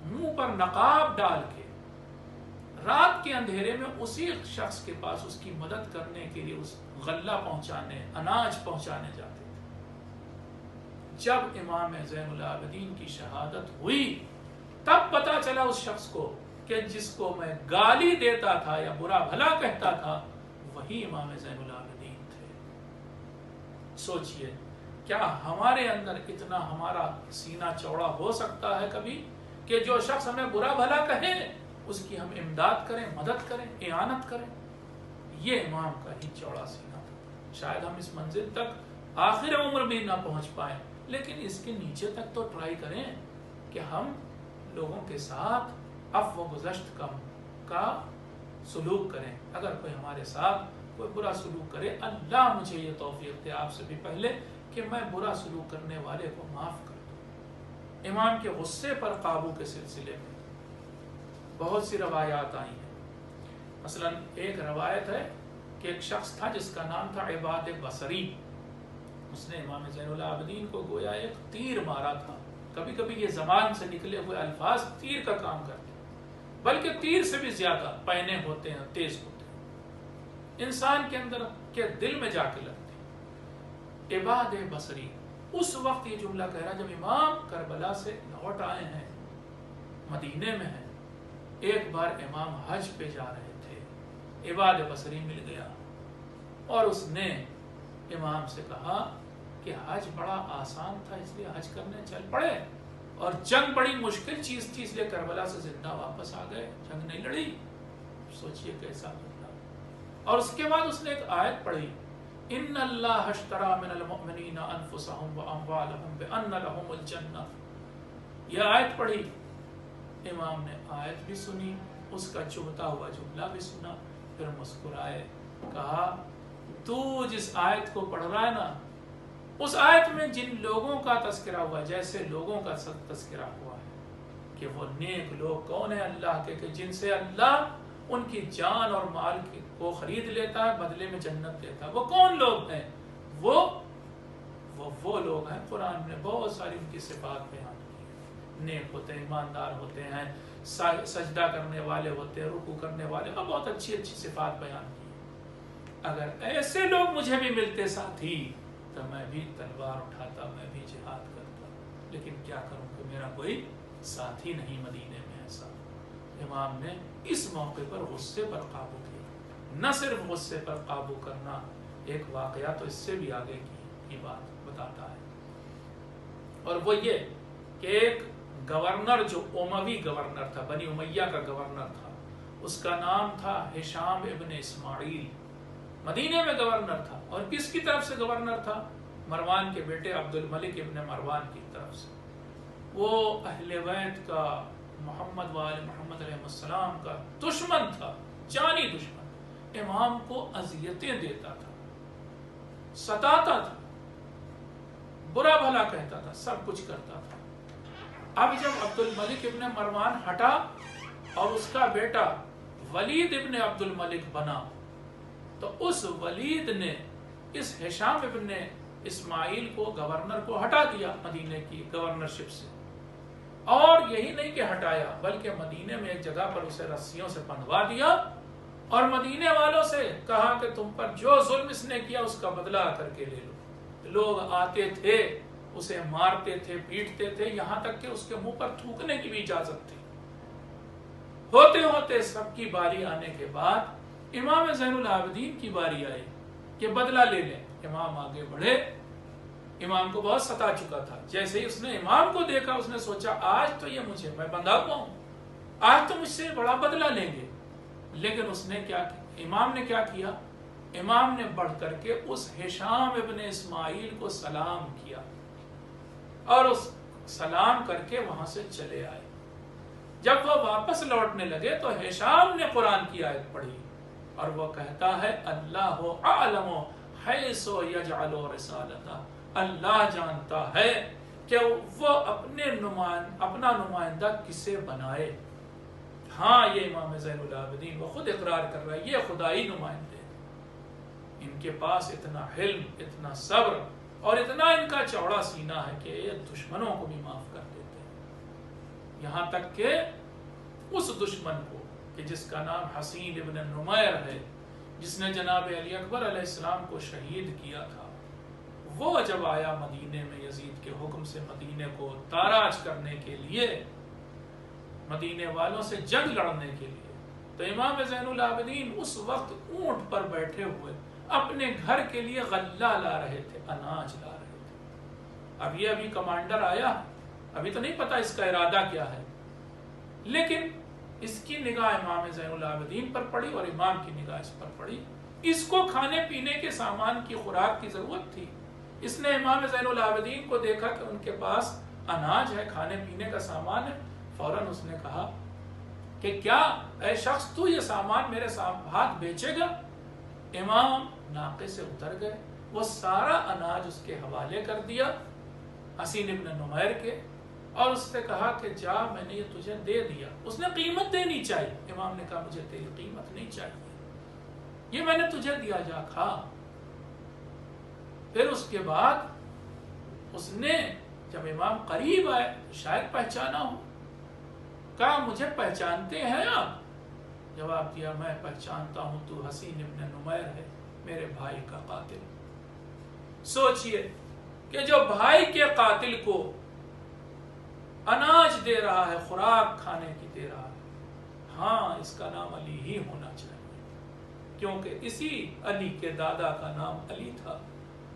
منہ پر نقاب ڈال کے رات کے اندھیرے میں اسی شخص کے پاس اس کی مدد کرنے کے لیے اس غلہ پہنچانے، اناج پہنچانے جاتے تھے۔ جب امام زین العابدین کی شہادت ہوئی تب پتا چلا اس شخص کو کہ جس کو میں گالی دیتا تھا یا برا بھلا کہتا تھا وہی امام زین العابدین تھے۔ سوچئے کیا ہمارے اندر اتنا ہمارا سینہ چوڑا ہو سکتا ہے کبھی کہ جو شخص ہمیں برا بھلا کہے اس کی ہم امداد کریں، مدد کریں، اعانت کریں؟ یہ امام کا ہی چوڑا سینہ تھا۔ شاید ہم اس منزل تک آخر عمر میں نہ پہنچ پائیں، لیکن اس کے نیچے تک تو ٹرائی کریں کہ ہم لوگوں کے ساتھ عفو و گذشت کا سلوک کریں۔ اگر کوئی ہمارے ساتھ کوئی برا سلوک کرے، اللہ مجھے یہ توفیق دے آپ سے بھی پہلے کہ میں برا سلوک کرنے والے کو معاف کر دوں۔ امام کے غصے پر قابو کے سلسلے میں بہت سی روایات آئی ہیں۔ مثلا ایک روایت ہے کہ ایک شخص تھا جس کا نام تھا عباد بصری، اس نے امام زین العابدین کو گویا ایک تیر مارا تھا۔ کبھی کبھی یہ زبان سے نکلے ہوئے الفاظ تیر کا کام کرتے ہیں، بلکہ تیر سے بھی زیادہ پینے ہوتے ہیں، تیز ہوتے ہیں، انسان کے اندر کے دل میں جا کے لگتے ہیں۔ عباد بصری اس وقت یہ جملہ کہہ رہا جب امام کربلا سے لوٹ آئے ہیں، مدینے میں ہیں۔ ایک بار امام حج پہ جا رہے تھے، عباد بصری مل گیا اور اس نے امام سے کہا کہ حج بڑا آسان تھا اس لیے حج کرنے چل پڑے، اور جنگ بڑی مشکل چیز تھی، اس لیے کربلا سے زندہ واپس آ گئے، جنگ نہیں لڑی. سوچئے کیسا بدلا. اور اس کے بعد اس نے ایک آیت پڑھی، ان اللہ اشتری من المؤمنین انفسهم واموالهم بان لهم الجنہ. یہ آیت پڑھی، امام نے آیت بھی سنی، اس کا چبھتا ہوا جملہ بھی سنا، پھر مسکرائے، کہا تو جس آیت کو پڑھ رہا ہے نا، اس آیت میں جن لوگوں کا تذکرہ ہوا، جیسے لوگوں کا تذکرہ ہوا ہے کہ وہ نیک لوگ کون ہیں اللہ کے، کہ جن سے اللہ ان کی جان اور مال کو خرید لیتا ہے، بدلے میں جنت دیتا ہے. وہ کون لوگ ہیں؟ وہ لوگ ہیں. قرآن نے بہت ساری ان کی صفات بیان کی. نیک ہوتے ہیں، ایماندار ہوتے ہیں، سجدہ کرنے والے ہوتے ہیں، رکوع کرنے والے، اور بہت اچھی اچھی صفات بیان کی. اگر ایسے لوگ مجھے بھی ملتے ساتھی تو میں بھی تلوار اٹھاتا، میں بھی جہاد کرتا. لیکن کیا کروں کہ میرا کوئی ساتھی نہیں مدینے میں ایسا. امام نے اس موقع پر غصے پر قابو کیا. نہ صرف غصے پر قابو کرنا، ایک واقعہ تو اس سے بھی آگے کی بات بتاتا ہے، اور وہ یہ کہ ایک گورنر جو اموی گورنر تھا، بنی امیہ کا گورنر تھا، اس کا نام تھا ہشام ابن اسماعیل. مدینے میں گورنر تھا، اور کس کی طرف سے گورنر تھا؟ مروان کے بیٹے عبد الملک ابن مروان کی طرف سے. وہ اہل بیت کا، محمد وآل محمد علیہ السلام کا دشمن تھا، جانی دشمن. امام کو اذیتیں دیتا تھا، ستاتا تھا، برا بھلا کہتا تھا، سب کچھ کرتا تھا. اب جب عبد الملک ابن مروان ہٹا اور اس کا بیٹا ولید ابن عبد الملک بنا، تو اس ولید نے اس ہشام ابن اسماعیل کو، گورنر کو ہٹا دیا مدینے کی گورنرشپ سے. اور یہی نہیں کہ ہٹایا، بلکہ مدینے میں ایک جگہ پر اسے رسیوں سے بندھوا دیا، اور مدینے والوں سے کہا کہ تم پر جو ظلم اس نے کیا اس کا بدلہ کر کے لے لو. لوگ آتے تھے، اسے مارتے تھے، پیٹتے تھے، یہاں تک کہ اس کے منہ پر تھوکنے کی بھی اجازت تھی. ہوتے ہوتے سب کی باری آنے کے بعد امام زین العابدین کی باری آئی کہ بدلہ لے لیں. امام آگے بڑھے. امام کو بہت ستا چکا تھا. جیسے ہی اس نے امام کو دیکھا، اس نے سوچا آج تو یہ مجھے، میں بندھا ہوا ہوں، آج تو مجھ سے بڑا بدلہ لیں گے. لیکن اس نے کیا کیا؟ امام نے کیا کیا؟ امام نے بڑھ کر کے اس ہشام ابن اسماعیل کو سلام کیا، اور اس سلام کر کے وہاں سے چلے آئے. جب وہ واپس لوٹنے لگے تو ہشام نے قرآن کی آیت پڑھی، اور وہ کہتا ہے اللہ اعلم حیث یجعل رسالتہ. اللہ جانتا ہے کہ وہ اپنا نمائندہ کسے بنائے. ہاں، یہ امام زین العابدین وہ خود اقرار کر رہا ہے، یہ خدائی نمائندے. ان کے پاس اتنا حلم، اتنا صبر، اور اتنا ان کا چوڑا سینہ ہے کہ یہ دشمنوں کو بھی معاف کر دیتے ہیں. یہاں تک کہ اس دشمن کو کہ جس کا نام حسین ابن نمیر ہے، جس نے جناب علی اکبر علیہ السلام کو شہید کیا تھا، وہ جب آیا مدینے میں یزید کے حکم سے مدینے کو تاراج کرنے کے لیے، مدینے والوں سے جنگ لڑنے کے لیے، تو امام زین العابدین اس وقت اونٹ پر بیٹھے ہوئے اپنے گھر کے لیے غلہ لا رہے تھے، اناج لا رہے تھے. ابھی کمانڈر آیا، ابھی تو نہیں پتا اس کا ارادہ کیا ہے، لیکن اس کی نگاہ امام زین العابدین پر پڑی اور امام کی نگاہ اس پر پڑی. اس کو کھانے پینے کے سامان کی خوراک کی ضرورت تھی. اس نے امام زین العابدین کو دیکھا کہ ان کے پاس اناج ہے، کھانے پینے کا سامان ہے. فوراً اس نے کہا کہ کیا اے شخص تو یہ سامان میرے ہاتھ بیچے گا؟ امام ناقے سے اتر گئے، وہ سارا اناج اس کے حوالے کر دیا حسین ابن نمیر کے، اور اس نے کہا کہ جا، میں نے یہ تجھے دے دیا. اس نے قیمت دینی چاہیے. امام نے کہا مجھے تیری قیمت نہیں چاہیے، یہ میں نے تجھے دیا، جا کھا. پھر اس کے بعد اس نے جب امام قریب آئے تو شاید پہچانا ہو، کہا مجھے پہچانتے ہیں آپ؟ جواب دیا میں پہچانتا ہوں، تو حسین ابن نمیر ہے، میرے بھائی کا قاتل. سوچئے کہ جو بھائی کے قاتل کو اناج دے رہا ہے، خوراک کھانے کی دے رہا ہے، ہاں اس کا نام علی ہی ہونا چاہیے، کیونکہ اسی علی کے دادا کا نام علی تھا.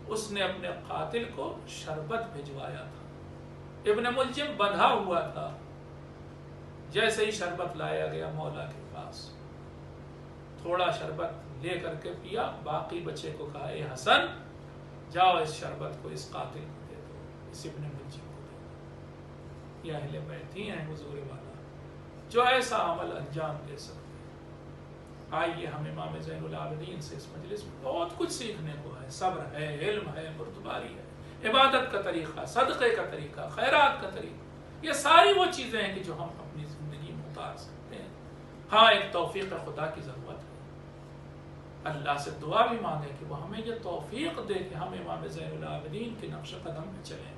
اس نے اپنے قاتل کو شربت بھجوایا تھا. ابن ملجم بندھا ہوا تھا، جیسے ہی شربت لایا گیا مولا کے پاس، تھوڑا شربت لے کر کے پیا، باقی بچے کو کہا اے حسن جاؤ اس شربت کو اس قاتل کو دے دو، اس ابن ملجم کو دے دو۔ یہ اہل بیت ہی ہیں حضور والا جو ایسا عمل انجام دے سکتے۔ آئیے ہم امام زین العابدین سے اس مجلس میں بہت کچھ سیکھنے کو ہے، صبر ہے، علم ہے، بردباری ہے، عبادت کا طریقہ، صدقے کا طریقہ، خیرات کا طریقہ، یہ ساری وہ چیزیں ہیں کہ جو ہم اپنی زندگی میں اتار سکتے ہیں۔ ہاں ایک توفیق خدا کی ضرورت ہے، اللہ سے دعا بھی مانگے کہ وہ ہمیں یہ توفیق دے کہ ہم امام زین العابدین کے نقش قدم پہ چلیں،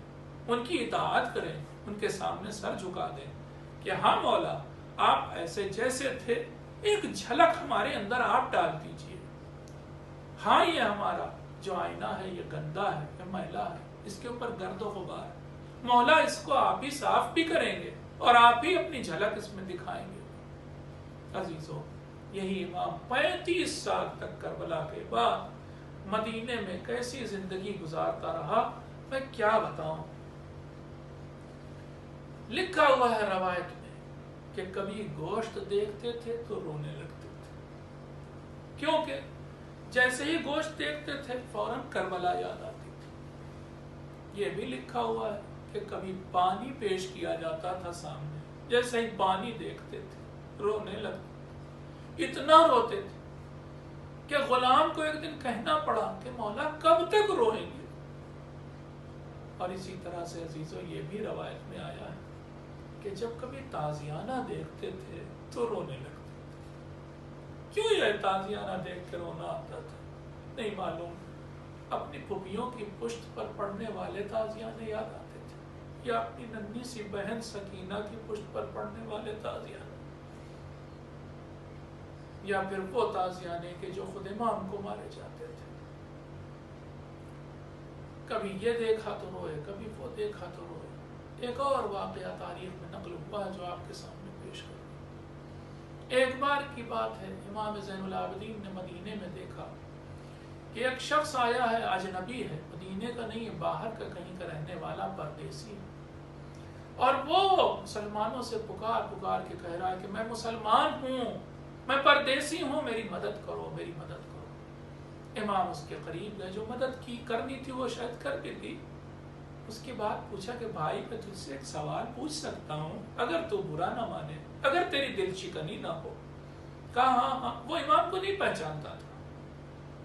ان کی اطاعت کریں، ان کے سامنے سر جھکا دیں کہ ہاں مولا آپ ایسے جیسے تھے ایک جھلک ہمارے اندر آپ ڈال دیجئے۔ ہاں یہ ہمارا جو آئینہ ہے یہ گندا ہے، یہ میلا ہے، اس کے اوپر گرد و غبار ہے، مولا اس کو آپ ہی صاف بھی کریں گے اور آپ ہی اپنی جھلک اس میں دکھائیں گے۔ عزیزو یہی امام 35 سال تک کربلا کے بعد مدینے میں کیسی زندگی گزارتا رہا میں کیا بتاؤں۔ لکھا ہوا ہے روایت میں کہ کبھی گوشت دیکھتے تھے تو رونے لگتے تھے، کیونکہ جیسے ہی گوشت دیکھتے تھے فوراً کربلا یاد آتی تھی۔ یہ بھی لکھا ہوا ہے کہ کبھی پانی پیش کیا جاتا تھا سامنے، جیسے ہی پانی دیکھتے تھے رونے لگتے تھے، اتنا روتے تھے کہ غلام کو ایک دن کہنا پڑا کہ مولا کب تک روئیں گے۔ اور اسی طرح سے عزیزو یہ بھی روایت میں آیا ہے کہ جب کبھی تازیانہ دیکھتے تھے تو رونے لگتے تھے۔ کیوں یہ تازیانہ دیکھ کے رونا آتا تھا نہیں معلوم، اپنی پھوپھیوں کی پشت پر پڑھنے والے تازیانے یاد آتے تھے، یا اپنی ننھی سی بہن سکینہ کی پشت پر پڑھنے والے تازیانے، یا پھر وہ تازیانے کے جو خود امام کو مارے جاتے تھے۔ کبھی یہ دیکھا تو روئے، کبھی وہ دیکھا تو روئے۔ ایک اور واقعہ تاریخ میں نقل ہوا جو آپ کے سامنے پیش کروں۔ ایک بار کی بات ہے، امام زین العابدین نے مدینے میں دیکھا کہ ایک شخص آیا ہے، اجنبی ہے، مدینے کا نہیں ہے، باہر کا کہیں کا رہنے والا پردیسی ہے، اور وہ مسلمانوں سے پکار پکار کے کہہ رہا ہے کہ میں مسلمان ہوں، میں پردیسی ہوں، میری مدد کرو، میری مدد کرو۔ امام اس کے قریب گئے، جو مدد کی کرنی تھی وہ شاید کر بھی دی۔ اس کے بعد پوچھا کہ بھائی میں تجھ سے ایک سوال پوچھ سکتا ہوں اگر تو برا نہ مانے، اگر تیری دل شکنی نہ ہو؟ کہا ہاں ہاں، وہ امام کو نہیں پہچانتا تھا۔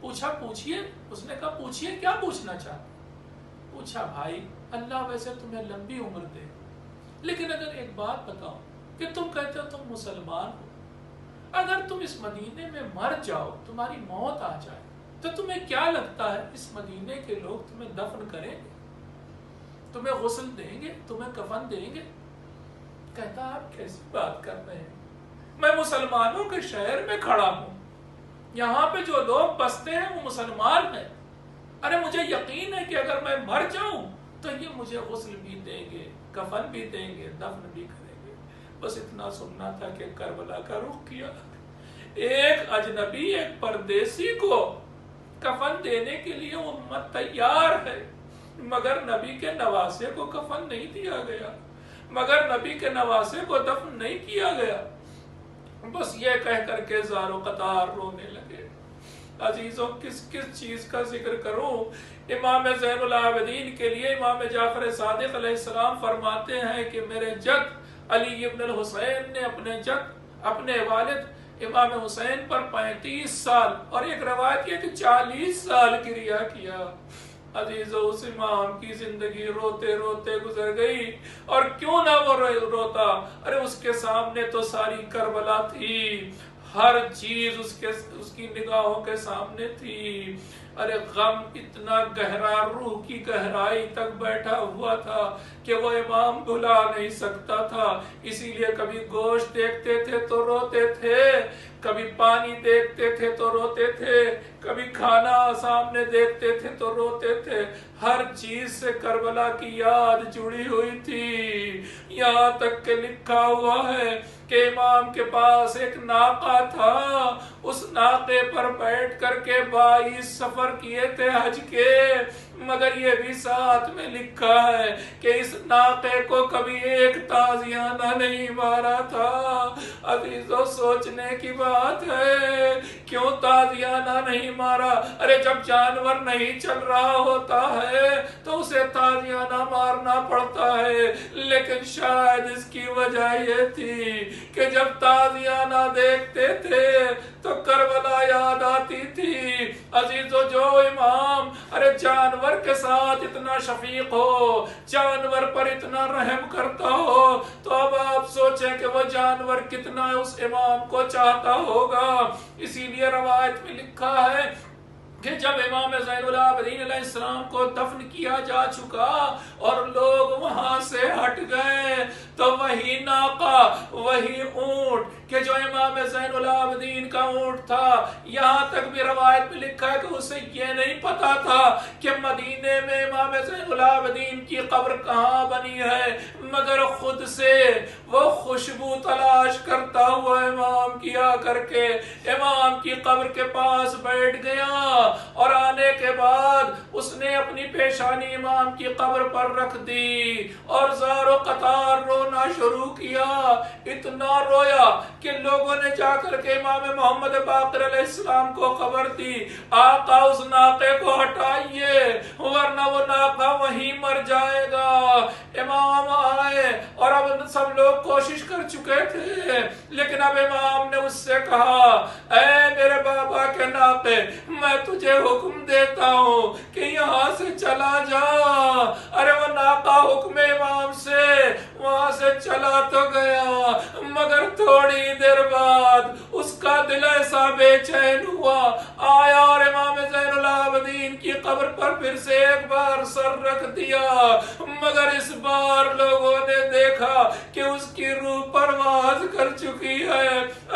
پوچھا پوچھئے، اس نے کہا پوچھئے کیا پوچھنا چاہتے؟ پوچھا بھائی اللہ ویسے تمہیں لمبی عمر دے، لیکن اگر ایک بات بتاؤ کہ تم کہتے ہو تم مسلمان ہو، اگر تم اس مدینے میں مر جاؤ، تمہاری موت آ جائے، تو تمہیں کیا لگتا ہے اس مدینے کے لوگ تمہیں دفن کریں گے، تمہیں غسل دیں گے، تمہیں کفن دیں گے؟ کہتا آپ کیسی بات کر رہے ہیں، میں مسلمانوں کے شہر میں کھڑا ہوں، یہاں پہ جو لوگ بستے ہیں وہ مسلمان ہیں، ارے مجھے یقین ہے کہ اگر میں مر جاؤں تو یہ مجھے غسل بھی دیں گے، کفن بھی دیں گے، دفن بھی کریں گے۔ بس اتنا سننا تھا کہ کربلا کا رخ کیا، ایک اجنبی، ایک پردیسی کو کفن دینے کے لیے امت تیار ہے، مگر نبی کے نواسے کو کفن نہیں دیا گیا، مگر نبی کے نواسے کو دفن نہیں کیا گیا۔ بس یہ کہہ کر کے زار و قطار رونے لگے۔ عزیزوں کس کس چیز کا ذکر کروں؟ امام زین العابدین کے لیے امام جعفر صادق علیہ السلام فرماتے ہیں کہ میرے جد علی ابن الحسین نے اپنے والد امام حسین پر 35 سال اور ایک روایت یہ کہ 40 سال کریا کیا۔ عزیزو اس امام کی زندگی روتے روتے گزر گئی، اور کیوں نہ وہ روتا، ارے اس کے سامنے تو ساری کربلا تھی، ہر چیز اس کی نگاہوں کے سامنے تھی۔ ارے غم اتنا گہرا، روح کی گہرائی تک بیٹھا ہوا تھا کہ وہ امام بھلا نہیں سکتا تھا، اسی لیے کبھی گوشت دیکھتے تھے تو روتے تھے، کبھی پانی دیکھتے تھے تو روتے تھے، کبھی کھانا سامنے دیکھتے تھے تو روتے تھے، ہر چیز سے کربلا کی یاد جڑی ہوئی تھی۔ یہاں تک کہ لکھا ہوا ہے کہ امام کے پاس ایک ناقہ تھا، اس ناقے پر بیٹھ کر کے 22 سفر کیے تھے حج کے، مگر یہ بھی ساتھ میں لکھا ہے کہ اس ناقے کو کبھی ایک تازیانہ نہیں مارا تھا۔ عزیزو سوچنے کی بات ہے، کیوں تازیانہ نہیں مارا؟ ارے جب جانور نہیں چل رہا ہوتا ہے تو اسے تازیانہ مارنا پڑتا ہے، لیکن شاید اس کی وجہ یہ تھی کہ جب تازیانہ دیکھتے تھے تو کربلا یاد آتی تھی۔ عزیزو جو امام ارے جانور کے ساتھ اتنا شفیق ہو، جانور پر اتنا رحم کرتا ہو، تو اب آپ سوچیں کہ وہ جانور کتنا اس امام کو چاہتا ہوگا۔ اسی لیے روایت میں لکھا ہے کہ جب امام زین العابدین علیہ السلام کو دفن کیا جا چکا اور لوگ وہاں سے ہٹ گئے تو وہی ناقہ، وہی اونٹ کہ جو امام زین العابدین کا اونٹ تھا، یہاں تک بھی روایت میں لکھا ہے کہ اسے یہ نہیں پتا تھا کہ مدینے میں امام زین العابدین کی قبر کہاں بنی ہے، مگر خود سے وہ خوشبو تلاش کرتا ہوا امام کی آ کر کے امام کی قبر کے پاس بیٹھ گیا، اور آنے کے بعد اس نے اپنی پیشانی امام کی قبر پر رکھ دی اور زار و قطار رونا شروع کیا۔ اتنا رویا کہ لوگوں نے جا کر کے امام محمد باقر علیہ السلام کو خبر دی، آقا اس ناقے کو ہٹائیے ورنہ وہ ناقہ وہیں مر جائے گا۔ امام آئے اور اب سب لوگ کوشش کر چکے تھے، لیکن اب امام نے اس سے کہا، اے میرے بابا کے ناقے، میں تجھے حکم دیتا ہوں کہ یہاں سے چلا جا۔ ارے وہ ناقہ حکم امام سے وہاں سے چلا تو گیا، مگر تھوڑی دیر بعد اس کا دل ایسا بے چین ہوا، آیا اور امام زین العابدین کی قبر پر پھر سے ایک بار سر رکھ دیا، مگر اس بار لوگوں نے دیکھا کہ اس کی روح پرواز کر چکی ہے۔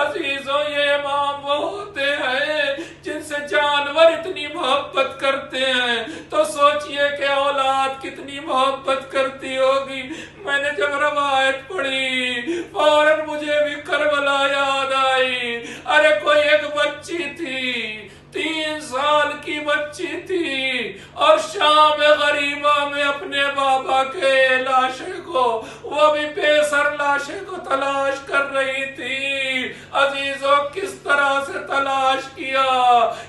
عزیزوں یہ امام وہ ہوتے ہیں جن سے جانور اتنی محبت کرتے ہیں، تو سوچئے کہ اولاد کتنی محبت کرتی ہوگی۔ میں نے جب روایت پڑھی فوراً مجھے بھی کربلا یاد آئی۔ ارے کوئی ایک بچی تھی، 3 سال کی بچی تھی، اور شام غریبہ میں اپنے بابا کے لاشے کو، وہ بھی بے سر لاشے کو تلاش کر رہی تھی۔ عزیزوں کس طرح سے تلاش کیا،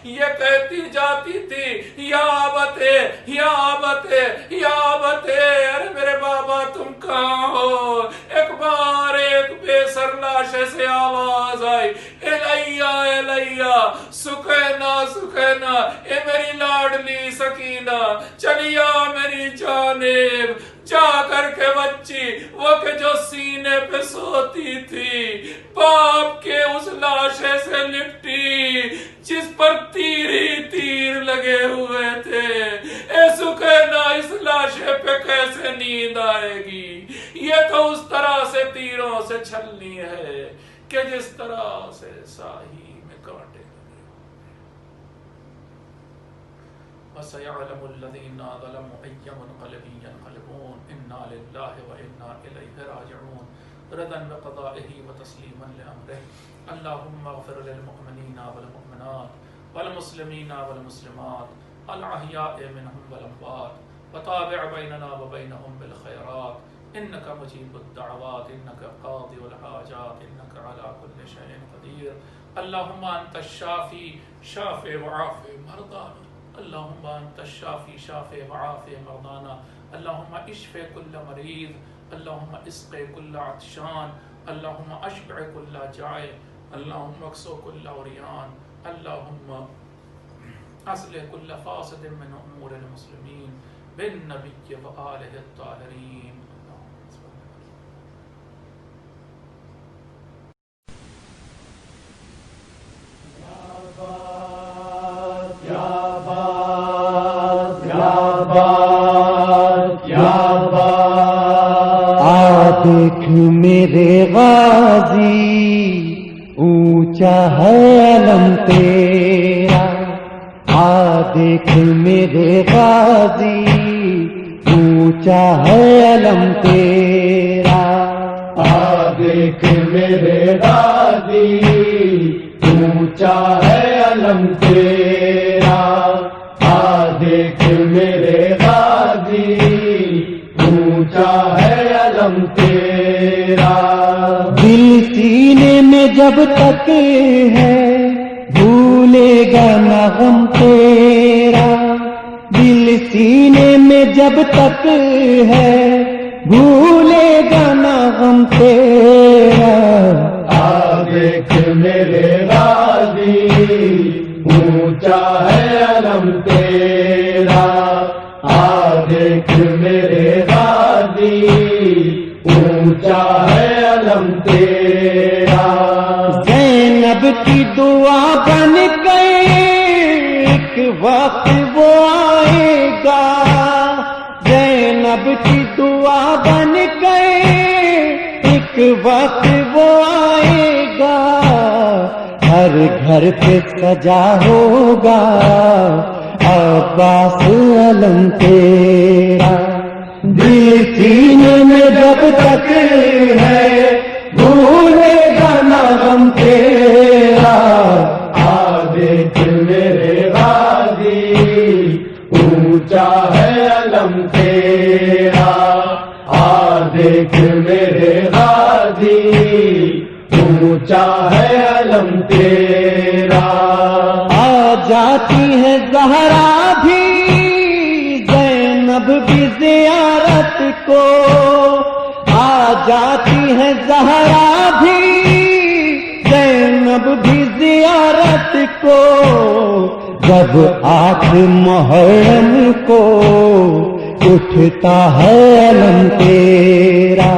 یہ کہتی جاتی تھی، یا آبتے یا آبتے یا آبتے، ارے میرے بابا تم کہاں ہو؟ ایک بار ایک بے سر لاشے سے آواز آئی، الیہ الیہ سکینہ سکینہ، اے میری لاڈلی سکینہ چلیا میری جانب۔ جا کر کے بچی وہ کہ جو سینے پہ سوتی تھی، باپ کے اس لاشے سے لپٹی جس پر تیر ہی تیر لگے ہوئے تھے۔ اے سکینہ اس لاشے پہ کیسے نیند آئے گی؟ یہ تو اس طرح سے تیروں سے چھلنی ہے کہ جس طرح سے ساہی میں کانٹے لگے۔ وَسَيَعْلَمُ الَّذِينَ ظَلَمُوا أَيَّ مُنْقَلَبٍ يَنْقَلِبُونَ إِنَّا لِلَّهِ وَإِنَّا إِلَيْهِ رَاجِعُونَ رَضًا بِقَضَائِهِ وَتَسْلِيمًا لِأَمْرِهِ اللهم اغفر للمؤمنين والمؤمنات والمسلمين والمسلمات الأحياء منهم والأموات وتابع بيننا وبينهم بالخيرات إنك مجيب الدعوات إنك قاضي الحاجات إنك على كل شيء قدير اللهم أنت الشافي شافي وعافي مرضانا اللهم أنت الشافي شافي وعافي مرضانا اللهم اشف كل مريض اللهم اسق كل عطشان اللهم اشبع كل جائع اللهم اكسو كل عريان اللهم اصلح كل فاسد من امور المسلمين بالنبي وآله الطاهرين دیکھ میرے غازی اونچا ہے علم تیرا، دیکھ میرے غازی اونچا ہے علم تیرا، دیکھ میرے غازی اونچا ہے علم تیرا، دیکھ میرے جب تک ہے بھولے گا نہ غم تیرا، دل سینے میں جب تک ہے بھولے گا نہ غم تیرا۔ دیکھ میرے غازی اونچا ہے علم تیرا، دیکھ میرے غازی اونچا ہے علم تیرا۔ زینب کی دعا بن گئی ایک وقت وہ آئے گا، زینب کی دعا بن گئی ایک وقت وہ آئے گا، ہر گھر پہ سجا ہوگا عباس علم تیرا۔ دل سینے میں جب تک ہے بھولے گا نہ غم تیرا، دیکھ میرے غازی اونچا ہے علم تیرا، دیکھ میرے غازی اونچا ہے علم تیرا۔ آ جاتی ہے زہرا بھی زینب بھی زیارت کو، آ جاتی ہے زہرا بھی زینب بھی زیارت کو، جب آٹھ محرم کو اٹھتا ہے علم تیرا،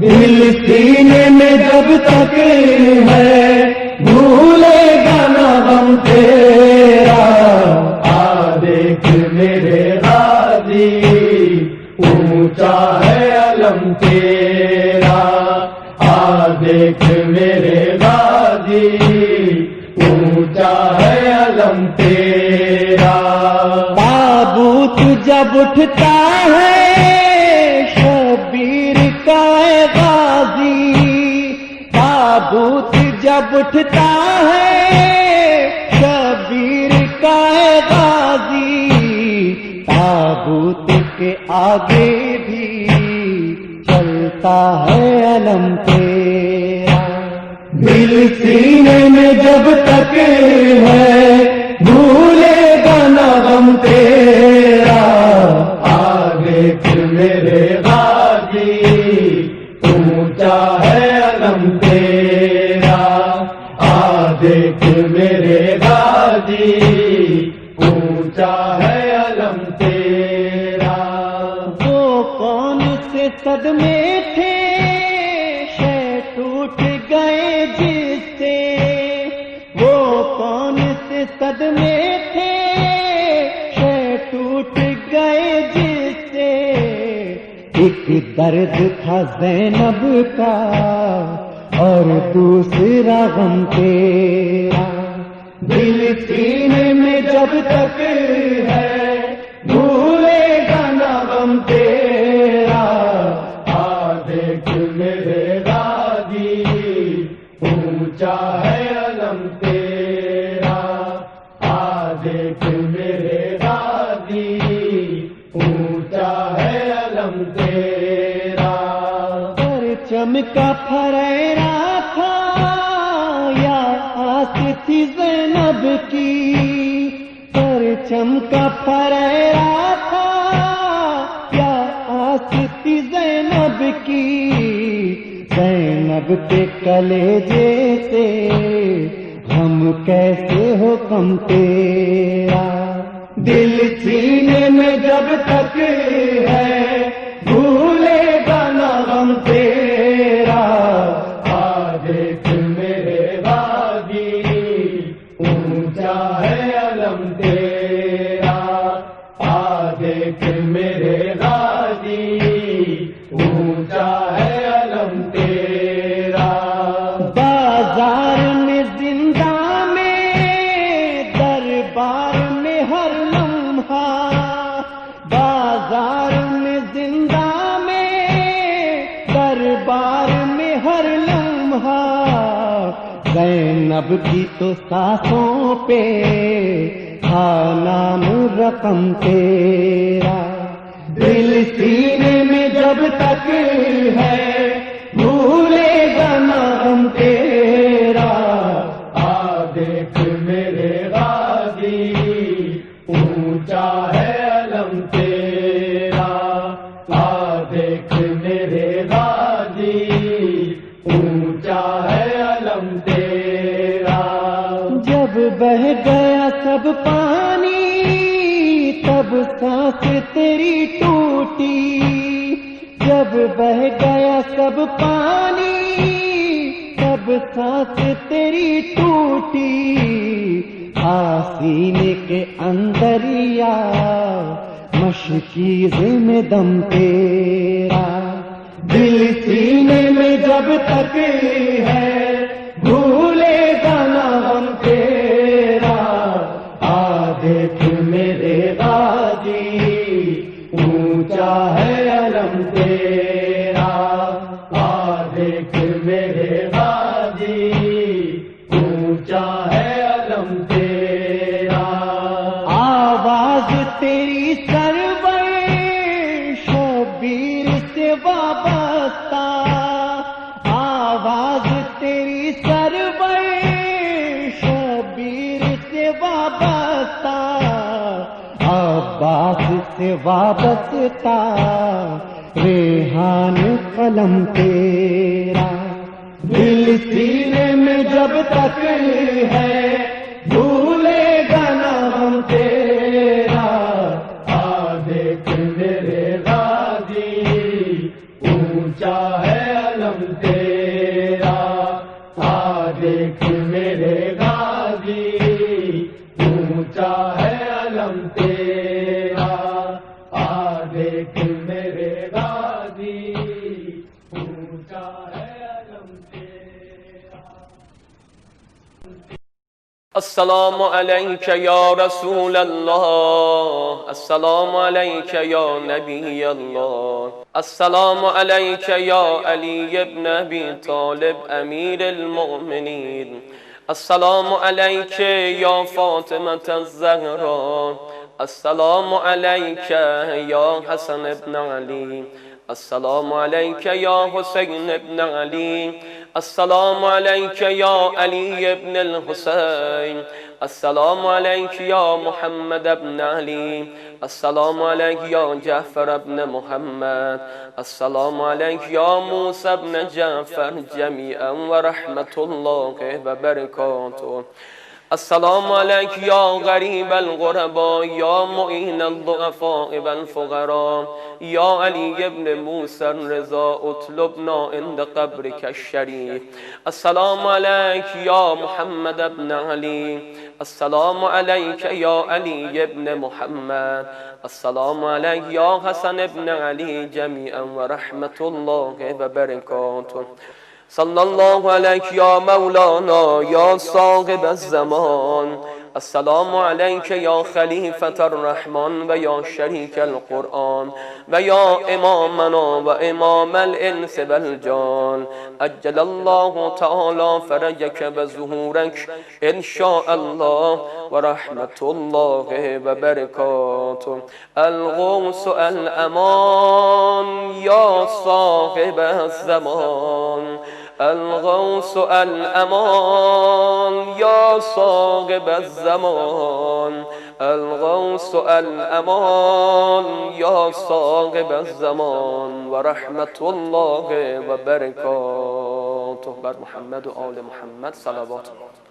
دل سینے میں جب تک ہے بھولے گا نہ غم تیرا۔ دیکھ میرے غازی اونچا ہے علم تیرا، دیکھ میرے غازی اونچا ہے علم تیرا۔ تابوت جب اٹھتا ہے شبیر کا غازی، تابوت جب اٹھتا ہے شبیر کا غازی، تابوت کے آگے بھی چلتا ہے علم تیرا، دل سینے میں جب تک ہے بھولے گا نہ غم تیرا۔ دیکھ میرے غازی اونچا ہے علم تیرا، دیکھ میرے غازی اونچا ہے علم تیرا۔ وہ کون سے صدمے تھے شے ٹوٹ گئے جس سے، وہ کون سے صدمے تھے شے ٹوٹ گئے جس سے، ایک درد تھا زینب کا اور دوسرا غم تیرا، دل سینے میں جب تک ہے بھولے گا نہ غم تیرا۔ دیکھ میرے غازی اونچا ہے علم تیرا، دیکھ میرے غازی اونچا ہے علم تیرا۔ پرچم کا پھریرا تھا یا آس تھی زینب کی، پرچم کا پھریرا تھا یا آس تھی زینب کی، زینب کے کلیجے سے غم کیسے ہو کم تیرا، دل سینے میں جب تک ہے بھولے گا نہ غم تیرا۔ دیکھ میرے غازی اونچا ہے علم تیرا، دیکھ میرے غازی اونچا ہے علم تیرا۔ بازار میں زندہ میں دربار میں ہر لمحہ، بازار میں زندہ میں دربار میں ہر لمحہ، زینب کی تو سانسوں پہ تھا نام رقم تیرا، دل سینے میں جب تک ہے بھولے گا نہ غم تیرا۔ سب پانی تب سانس تیری ٹوٹی، جب بہ گیا سب پانی تب سانس تیری ٹوٹی، آسینے کے اندر یا مشکیز میں دم تیرا، دل سینے میں جب تک ہے بھولے گا نہ غم تیرا، آ دیکھ میرے غازی اونچا ہے علم تیرا، آ دیکھ میرے غازی اونچا ہے علم تیرا، آواز تیری سرور شبیر سے وابستہ، آواز تیری سرور شبیر سے وابستہ، عباس سے وابستہ ریحان قلم تیرا، دل سینے میں جب تک ہے بھولے گا نہ غم تیرا، آ دیکھ میرے غازی اونچا ہے علم تیرا، آ دیکھ میرے غازی اونچا ہے علم تیرا، آ دیکھ میرے غازی اونچا ہے علم تیرا۔ السلام علیک یا رسول اللہ، السلام علیک یا نبی اللہ، السلام علیک یا علی ابن ابی طالب امیر المؤمنین، السلام علیک یا فاطمة الزہرا، السلام علیک یا حسن ابن علی، السلام علیک یا حسین ابن علی، السلام علیک یا علی ابن الحسین، السلام علیک یا محمد ابن علی، السلام علیک یا جعفر ابن محمد، السلام علیک یا موسیٰ ابن جعفر جمیعا ورحمت اللہ وبرکاتہ، السلام علیک یا غریب الغرباء یا معین الضعفاء والفقراء، یا علی ابن موسیٰ الرضا اطلبنا عند قبرک الشریف، السلام علیک یا محمد ابن علی، السلام علیک یا علی ابن محمد، السلام علیک یا حسن ابن علی جمیعا ورحمت اللہ وبرکاتہ، صلی اللہ علیک یا مولانا یا صاحب الزمان، السلام علیک یا خلیفۃ الرحمن و یا شریک القرآن و یا امامنا و امام الانس والجان، اجل اللہ تعالی فرجک و ظہورک انشاء اللہ ورحمت اللہ وبرکاتہ، الغوث الامان یا صاحب الزمان، الغوث الامان یا صاحب الزمان، الغوث الامان یا صاحب الزمان ورحمت اللہ وبرکاتہ، بر محمد و آل محمد صلوات اللہ۔